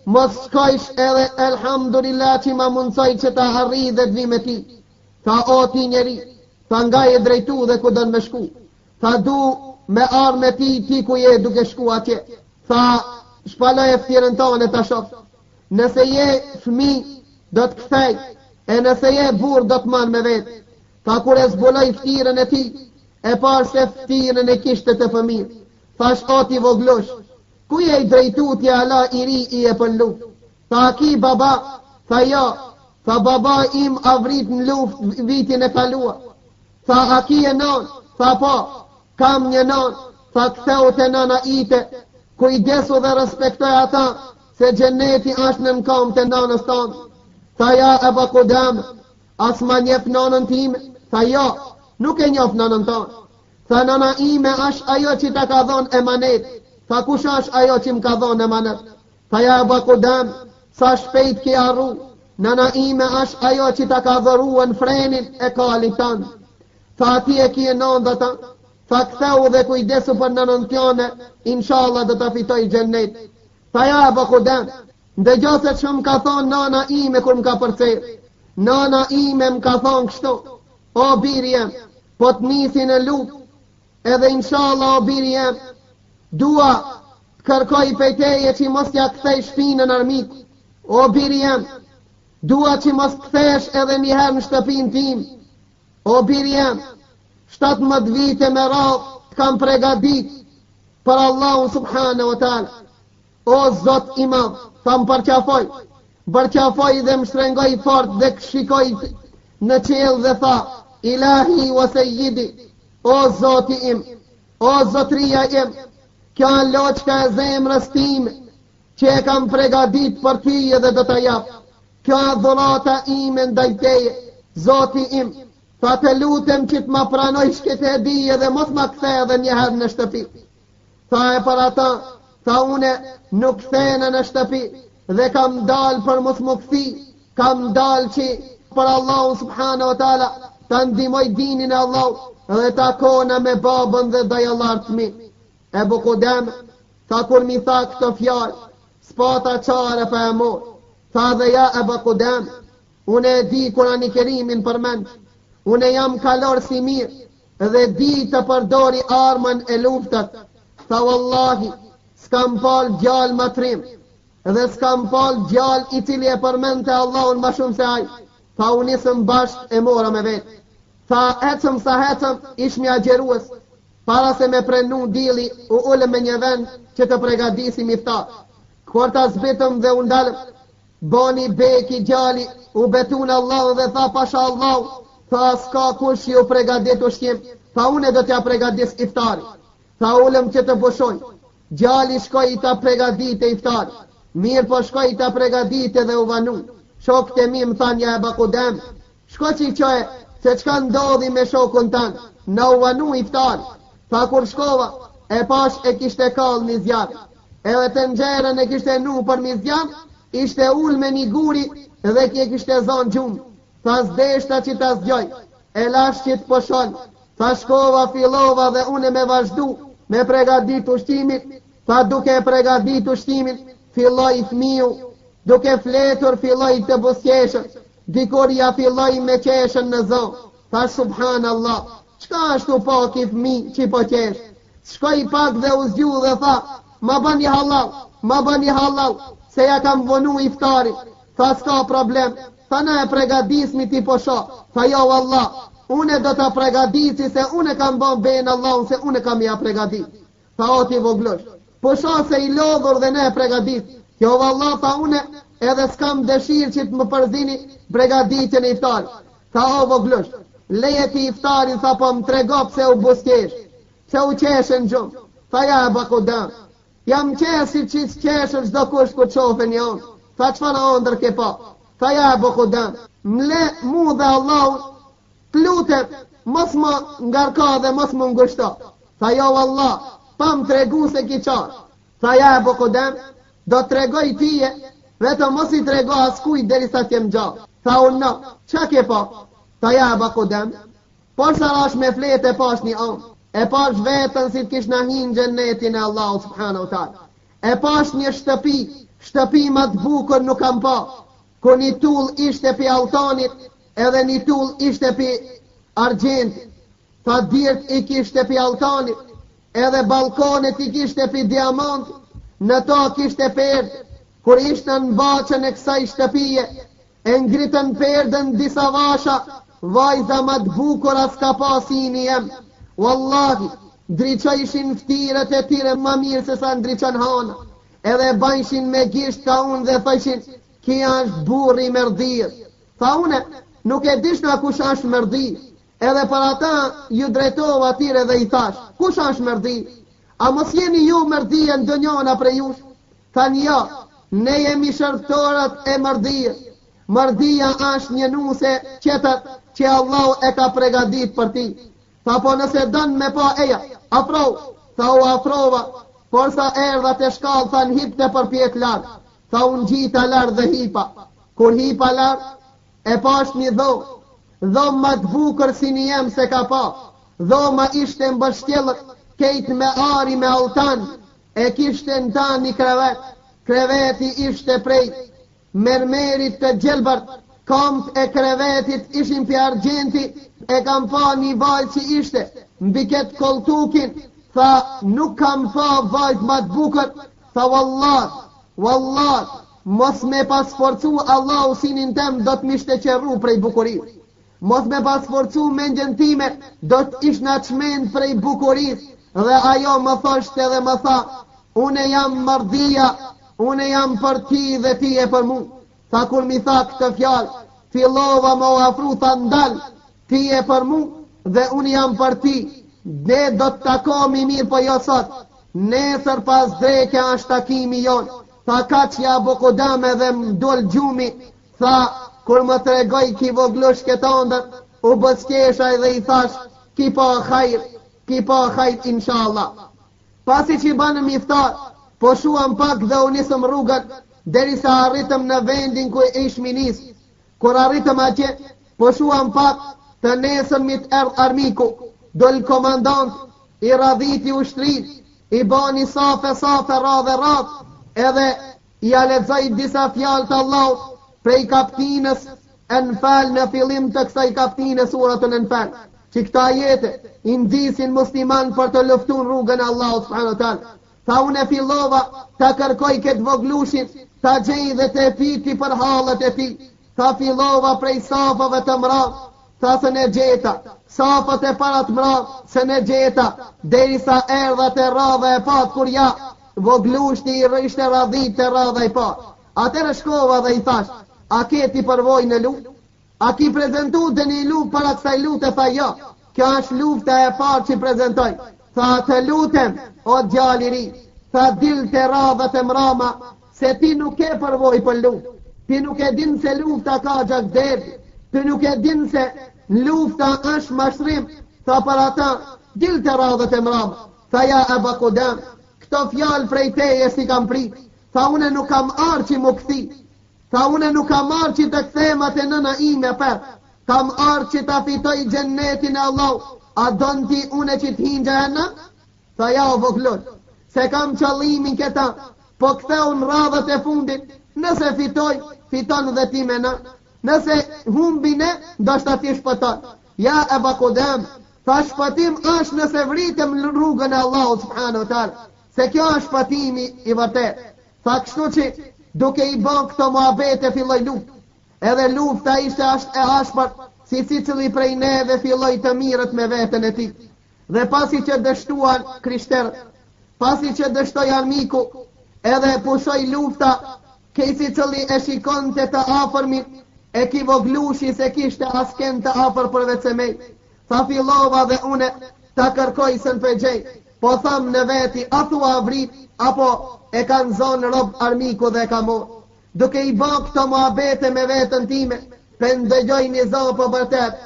mos shkojsh edhe elhamdulillah që më mundsoj që ta harri dhe të vi me ti. Tha o ti njeri, tha nga e drejtu dhe ku dën me shku. Tha du me arë me ti ku je duke shku atje. Tha shpaloj e ftyrën tonë të shof. Nëse je fëmi do të kthej, e nëse je burr do të marr me vetë. Tha kur e zbuloj ftyrën e ti, e parë se ftyrën e kishte të fëmijë. Thash o ti voglosh, ku je i drejtu ti ala i ri i e pëllu? Tha ki baba? Tha jo. Tha baba im avrit në luft vitin e kaluar. Tha a ki e non? Tha po, kam një non. Tha ktheu te nana ite, kujdesu dhe respektoj ata, se xheneti është në kam të nanës tonë. Tha ja Ebu Qudame, as ma njef nanën time? Tha jo, nuk e njof nanën tonë. Tha nana ime është ajo që ta ka dhon emanet. Tha kush është ajo që më ka dhon emanet? Tha ja Aba Kudam, sa shpejt ke arru. Nana ime është ajo që ta ka dhëruan frenin e kalit tanë. Tha ati e kje nënda ta. Tha ktheu dhe kujdesu për nënën tjone, inshallah do ta fitoj gjennet. Tha ja Aba Kudam, ndëgjo se që më ka thonë nana ime kur më ka përcer. Nana ime më ka thonë kështu, o biri jem, po të nisin e lup, edhe inshallah o biri jem, dua të kërkoj pejteje që mos ja kthej shpinën armik. O biri jem, dua që mos kthesh edhe njëherë në shtëpin tim. O biri jem, 17 vite me radhë të kam pregadit për Allahun subhanahu wa ta'ala. O Zot i madh, ta më përqafoj dhe më shtrengoj fort dhe shikoj në qelë dhe tha, Ilahi wa Sayyidi, o Zoti im, o Zotria im, kjo në loqka e zemrës time, që e kam pregadit për tyje dhe do të japë. Kjo në dhurata ime ndaj teje, Zoti im, tha të lutem që të ma pranoj shkete e dije dhe mos ma kthe edhe njëherë në shtëpi. Tha e për ata, tha une nuk kthene në shtëpi dhe kam dal për mos më kthi, kam dal që për Allahun subhanahu wa ta'ala ta ndimoj dinin e Allah dhe ta kona me babën dhe dajallartë mi. Ebu Kudam, tha kur mi tha këto fjallë, s'pata qare pa e mor. Tha dhe ja Ebu Kudam, une e di Kurani Kerimin për menç, une jam kalor si mirë dhe di të përdori armën e luftat. Tha wallahi, s'kam pal gjall ma trim dhe s'kam pal gjall i cili e përmente Allahun ma shumë se aj. Tha unisëm bashk e mora me vetë. Tha ecëm sa hecëm ish mja gjeruës, para se me prenu dili u ullëm me një vend që të pregadisim iftar. Kur ta zbitëm dhe undalëm, boni beki gjali u betun Allah dhe tha pasha Allah, tha s'ka kush ju pregadit ushqim, tha une do t'ja pregadis iftari. Tha ullëm që të pushoj, gjali shkoj i ta pregadit e iftari, mirë po shkoj i ta pregadit dhe u vanu. Shokët e mi më than ja Aba Kudam, shko që i qoje, se qka ndodhi me shokun tanë, në u vanu iftari. Tha kur shkova, e pash e kishte kall një zjarë, edhe të nxerën e kishte nu për një zjarë, ishte ull me një guri dhe kje kishte zonë gjumë. Tha zdeshta që ta zgjoj, e lash që të poshon. Tha shkova, filova dhe une me vazhdu, me pregadit ushtimit. Tha duke pregadit ushtimit, filloj fmiu, duke fletur filloj të busqeshën, dikur ja filloj me qeshën në zonë. Tha subhanallah, qka është u pak i fmi që po qesh? Shkoj pak dhe u zgju dhe tha, ma bani halal, se ja kam vonu iftari. Tha s'ka problem, tha na e pregadismi ti po sho. Tha jo Allah, une do të pregadisi se une kam bon bejnë Allah, se une kam ja pregadis. Tha o ti voglosh, po sho se i lodhur dhe ne e pregadis. Jo Allah, tha une edhe s'kam dëshirë që të më përzini pregaditjen e iftari. Tha o voglosh, leje ti iftarin, tha po më tregop se u buskesh, se u qeshën gjumë. Tha ja Aba Kudam, jam qesi që s'qeshën çdo kush ku qofen një onë. Tha qëfar ondër ke pa? Tha ja Aba Kudam, mle mu dhe Allah të lutem, mos më ngarka dhe mos më ngushto. Tha jo Allah, pa më tregu se ki qarë. Tha ja Aba Kudam, do të tregoj tije, vetëm mos i trego as kujt derisa t'jem gjallë. Tha unë no, qa ke pa? Tha ja Aba Kudam, por sa rash me flet e pash një anë, e pash vetën si t'kish në hinë gjennetin e Allah subhanahu wa ta'ala. E pash një shtëpi ma të bukur nuk kam pa, ku një tull ishte pi altanit, edhe një tull ishte pi argjentit. Tha dirt i kishte pi altanit, edhe balkonet i kishte pi diamantit, në to kishte perdë. Kur ishte në baqën e kësaj shtëpije, e ngritën perdën disa vasha, vajza ma të bukur as ka pasini jem. Wallahi, ndriqojshin ftiret e tire ma mirë se sa ndriqon hana, edhe bajshin me gisht ka unë dhe thëshin, kja është burri mërdir. Tha une, nuk e dishna kush është mërdir, edhe për ata ju drejtova tire dhe i thash, kush është mërdir? A mos jeni ju mërdir në dënjona pre jush? Tha nja, ne jemi shërtorët e mërdir. Mërdia është një nuse qëtër që Allah e ka pregadit për ti. Tha po nëse dënë me pa eja, afro. Tha u afrova, por sa erdha të shkallë, tha në hipte për pjetë larë. Tha unë gjita larë dhe hipa. Kur hipa larë, e pash një dho ma të bukër si një jem se ka pa. Dho ma ishte mbështjellët, kejt me ari me altan, e kishte në ta një krevet. Kreveti ishte prej mermerit të gjelbërt, kamp e krevetit ishin për argjenti, e kam pa një valë që ishte, mbi ketë koltukin, tha nuk kam pa vajt ma të bukër, tha wallah, mos me pas forcu Allahu sinin tem do të mishte qerru prej bukuris. Mos me pas forcu mendjen time, do të ish në qmend prej bukuris, dhe ajo më thoshte dhe më tha, une jam mardhia, une jam për ti dhe ti e për mu. Tha kur mi tha këtë fjalë, fillova më afru, tha ndal, ti e për mu dhe unë jam për ti. Ne do të takomi mirë po jo sot. Nesër pas dreke është takimi jon. Tha ka që ja Bukodame dhe mdol gjumi. Tha kur më tregoj ki voglush këtë ndër, u bëskeshaj dhe i thash ki pa hajr inshallah. Pasi që i banë miftar, po shuam pak dhe u nisëm rrugën, derisa arritëm në vendin ku ish minis. Kur arritëm atje, po shuam pak të nesën mit erdh armiku, dol komandant, i radhiti ushtrin, i bani safe radhe, edhe i alexoj disa fjalë të Allahut prej kaptinës Enfal në fillim të kësaj kaptine suratën Enfal, që këta ajete i nxisin musliman për të luftuar rrugën e Allahut subhanahu wa taala. Tha unë fillova ta kërkoj këtë voglushin, ta gjej dhe të piti për hallet e tij. Tha fillova prej safave të mradh, tha se në gjeta, safat e para të mradh, se në gjeta, derisa erdha te radha e pat kur ja voglushti i ishte radhit te radha e pat. Atëherë shkova dhe i thash, a ke ti përvojë në luftë? A ki prezentu dhe një luftë para kësaj lufte? Tha jo, kjo është lufta e parë që prezentoj. Tha të lutem, o djali i ri, tha dil të radhat e mrama, se ti nuk ke përvojë për luftë. Ti nuk e din se lufta ka gjak derdi. Ti nuk e din se lufta është mashtrim. Tha për ata, dil të radhat e mrama. Tha ja Aba Kodam, këto fjalë prej teje si kam prit. Tha une nuk kam arë që mu këthi. Tha une nuk kam arë që të kthemat e nëna ime për. Kam arë që ta fitoj gjennetin e Allah. A don ti une që t'hin gjenna? Tha ja o voglon, se kam qëllimin këta, po ktheu në radhët e fundit, nëse fiton dhe ti me na. Nëse humbi ne, do shta ti shpëton. Ja Aba Kodam, tha shpëtim është nëse vritem në rrugën e Allah subhanahu wa taala, se kjo është shpëtimi i vërtet. Tha kështu që duke i bën këto muhabete filloi luftë. Edhe lufta ishte e ashpër, si cili prej neve filloi të mirët me veten e tij. Dhe pasi që dështuan krishterët, pasi që dështoi armiku, edhe pushoi lufta, kejsi cili e shikonte të afërmin, e ki voglushi se kishte asken të afër përveç se me. Tha fillova dhe une ta kërkoj sën për gjej, po tham në veti, a thua vrit, apo e kanë zonë rob armiku dhe ka morë. Duke i bën këto muhabete me vetën time, pëndëgjoj një zonë për bërtet,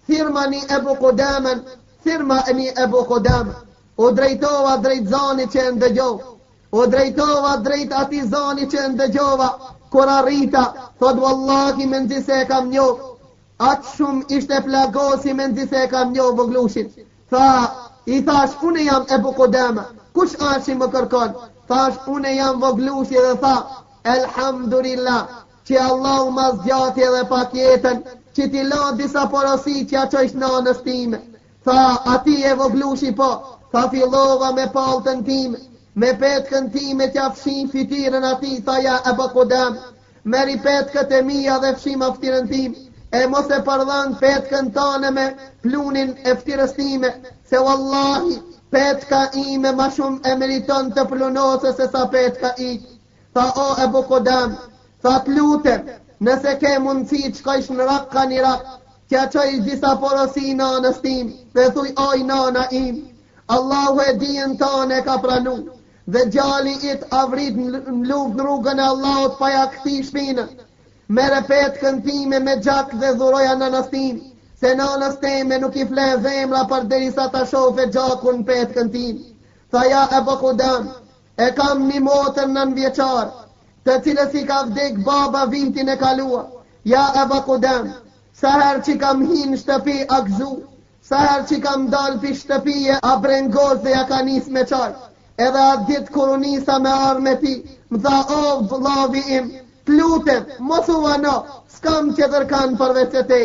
thirmani Ebu Kodamen, thirmani Ebu Kodamen. U drejtova drejt zoni që ndëgjova, u drejtova drejt ati zoni që ndëgjova, kur arrita, thot wallahi me nxi se kam njoh, atë shumë ishte plagosi me nxi se kam njoh voglushin. I thash, une jam Ebu Kodama, kush ashi më kërkon? Thash, une jam voglushi dhe tha, elhamdulillah, që Allah ma zgjati edhe pak jetën, që ti la disa porosi që a qojsh nanës time. Tha, ati e voglushi po, tha fillova me paltën time, me petkën time që afshin fitiren ati, tha ja Ebu Kodam, meri petkët e mija dhe fshim aftiren time, e mos e përdhan petkën tane me plunin e ftirës time, se wallahi, petka ime ma shumë e meriton të plunose se sa petka i. Tha o Ebu Kodam, tha t'lutem, nëse ke mundësi që kojsh në rak ka një rak, që qojsh disa porosi nanës tim, dhe thuj oj nana im, Allahu e dijen tane ka pranu, dhe gjali it avrit në luft në rrugën e Allahut pa ja këthi shpinën, mere petkën time me gjak dhe dhuroja nanës tim, se nanës teme nuk I fle zemra për derisa ta shofe gjakun petkën tim. Tha ja Ebu Kudam, e kam një motër 9 vjeçar, të cilës I ka vdek baba vitin e kalua. Ja Ebu Kudam, sa herë që kam hinë shtëpi a gëzu, sa herë që kam dalë pi shtëpije a brengoz dhe ja ka nis me qaj. Edhe atë ditë kur unisa me arme ti, më tha, o vllavi im, t'lutem, mos u vano, s'kam tjetër kanë përveç se te.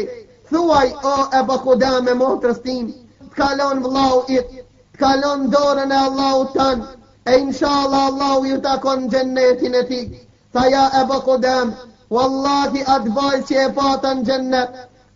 Thuaj, o Ebu Kudam me motrës tim, t'kalon vllau it, t'kalon dorën e Allahu tanë, e inshallah Allahu ju takon gjennetin e ti. Tha ja Ebu Kudam, wallahi atë vajzë që e pata në gjennet,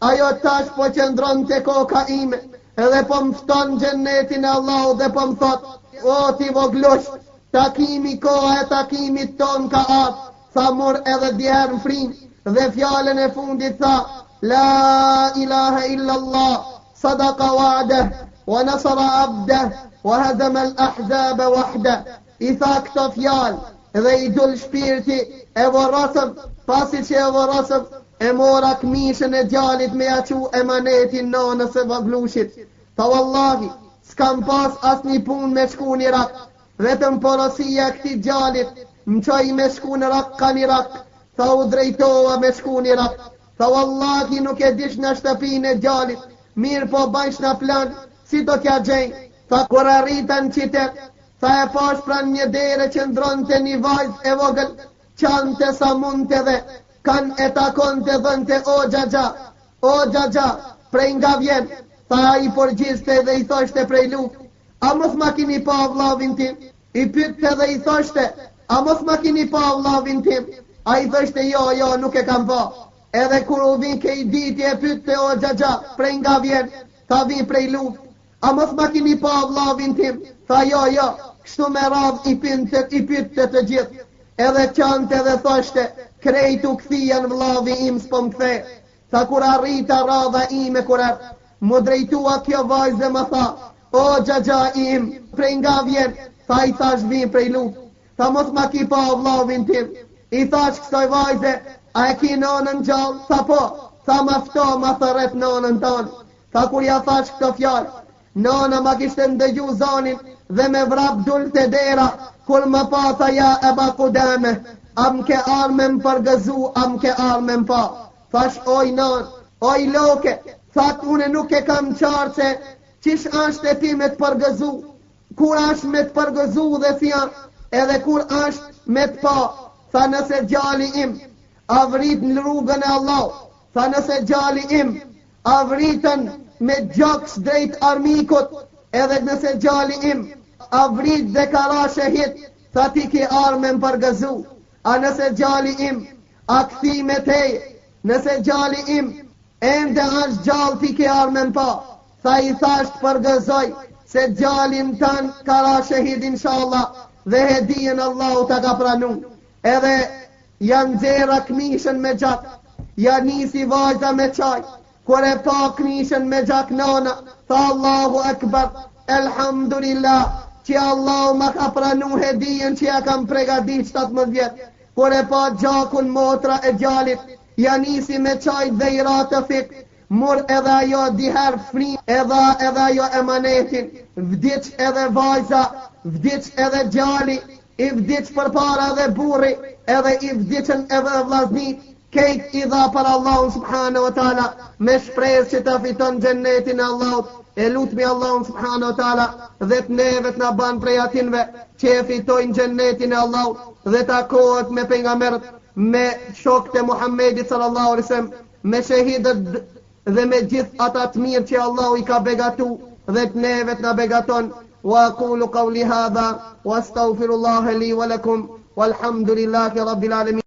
ajo tash po qëndron të koka ime, edhe po më fton gjennetin e Allahu dhe po më thot, o ti voglush, takimi koha e takimit ton ka ardhur. Tha mor edhe djerë në frim, dhe fjallën e fundit tha, la ilaha illallah, sadaka wa'dah, wa nasara abdah, wa hazama al-ahzaba wahdah. I tha këto fjallë, dhe I dul shpirti, e vorrasëm, pasi që e vorrasëm, e mora këmishën e djalit me jaqu emanetin nanës e voglushit. Tha wallahi, s'kam pas as një pun me shku në Irak, vetëm porosia këti djalit, më qoj me shku në Irak ka në Irak. Tha u drejtova me shku në Irak. Tha wallahi nuk e dish në shtëpin e djalit, mirë po bajsh në plan, si do t'ja gjenj. Tha kur arrita në qytet, tha e pash pran një dere që ndronte një vajzë e vogël, qante sa mundte dhe kan e takon të dhënte o gjagja, prej nga vjen. Tha I përgjiste dhe I thoshte prej luft, a mos ma kini pa vllavin tim? I pytte dhe I thoshte, a mos ma kini pa vllavin tim? A I thoshte jo, nuk e kam pa. Edhe kur u vin ke I diti e pytte o gjagja, prej nga vjen? Tha vin prej luft, a mos ma kini pa vllavin tim? Tha jo, kështu me radh I pytte të gjithë. Edhe qante dhe thoshte, krejtu këthijan vllavi im s'po më kthe. Tha kur arrita radha ime kurat, më drejtua kjo vajzë dhe më tha, o gjagja im, prej nga vjen? Tha I thash vin prej luft. Tha mos ma ki pa vllavin tim. I thash kësoj vajze, a e ki nonën gjallë? Tha po. Tha ma fto ma thëret nonën tonë. Tha kur ja thash këto fjallë, nona ma kishte ndëgju zonin dhe me vrap dul të dera, kur më pa tha ja Ebu Kudame, am ke armën përgëzu, am ke armën pa. Thash oj non, oj loke, tha une nuk e kam qarë se qish ashtë e ti me të përgëzu, kur ashtë me të përgëzu dhe thja, edhe kur ashtë me të pa. Tha nëse gjali im avrit në rrugën e Allah, tha nëse gjali im avritën me gjaks drejt armikut, edhe nëse gjali im avrit dhe kara shahit, tha ti ki armën përgëzu. A nëse gjali im a këthi me tej, nëse gjali im ende është gjallë ti ki armën pa. Tha I thasht përgëzoj se gjalin tan kara shahid inshallah dhe hedijën Allahu ta ka pranu. Edhe janë zera këmishën me gjak, janë nisi vajza me qaj, kur e pa këmishën me gjak nona, tha Allahu akbar, elhamdulillah, që Allahu ma ka pranu hedijën që ja kam pregadit 17 vjetë. Kur e pa gjakun motra e gjalit, ja nisi me qaj dhe I ra të fik, mur edhe ajo diher frim, edhe ajo emanetin, vdiq edhe vajza, vdiq edhe gjali, I vdiq për para dhe burri, edhe I vdiqen edhe vllaznit, kejt I dha për Allahun subhanahu wa taala, me shpresë që ta fiton gjennetin e Allahut. E lutmi Allahun subhanahu wa taala dhe të neve të na ban prej atinve që e fitojnë gjennetin e Allahut dhe takohet me pejgamberët, me shokët e Muhammedit sallallahu alaihi wasallam, me shahidët dhe me gjithë ata të mirë që Allahu I ka begatu dhe të neve të na begaton. Wa aqulu qawli hadha wa astaghfirullaha li wa lakum walhamdulillahi rabbil alamin.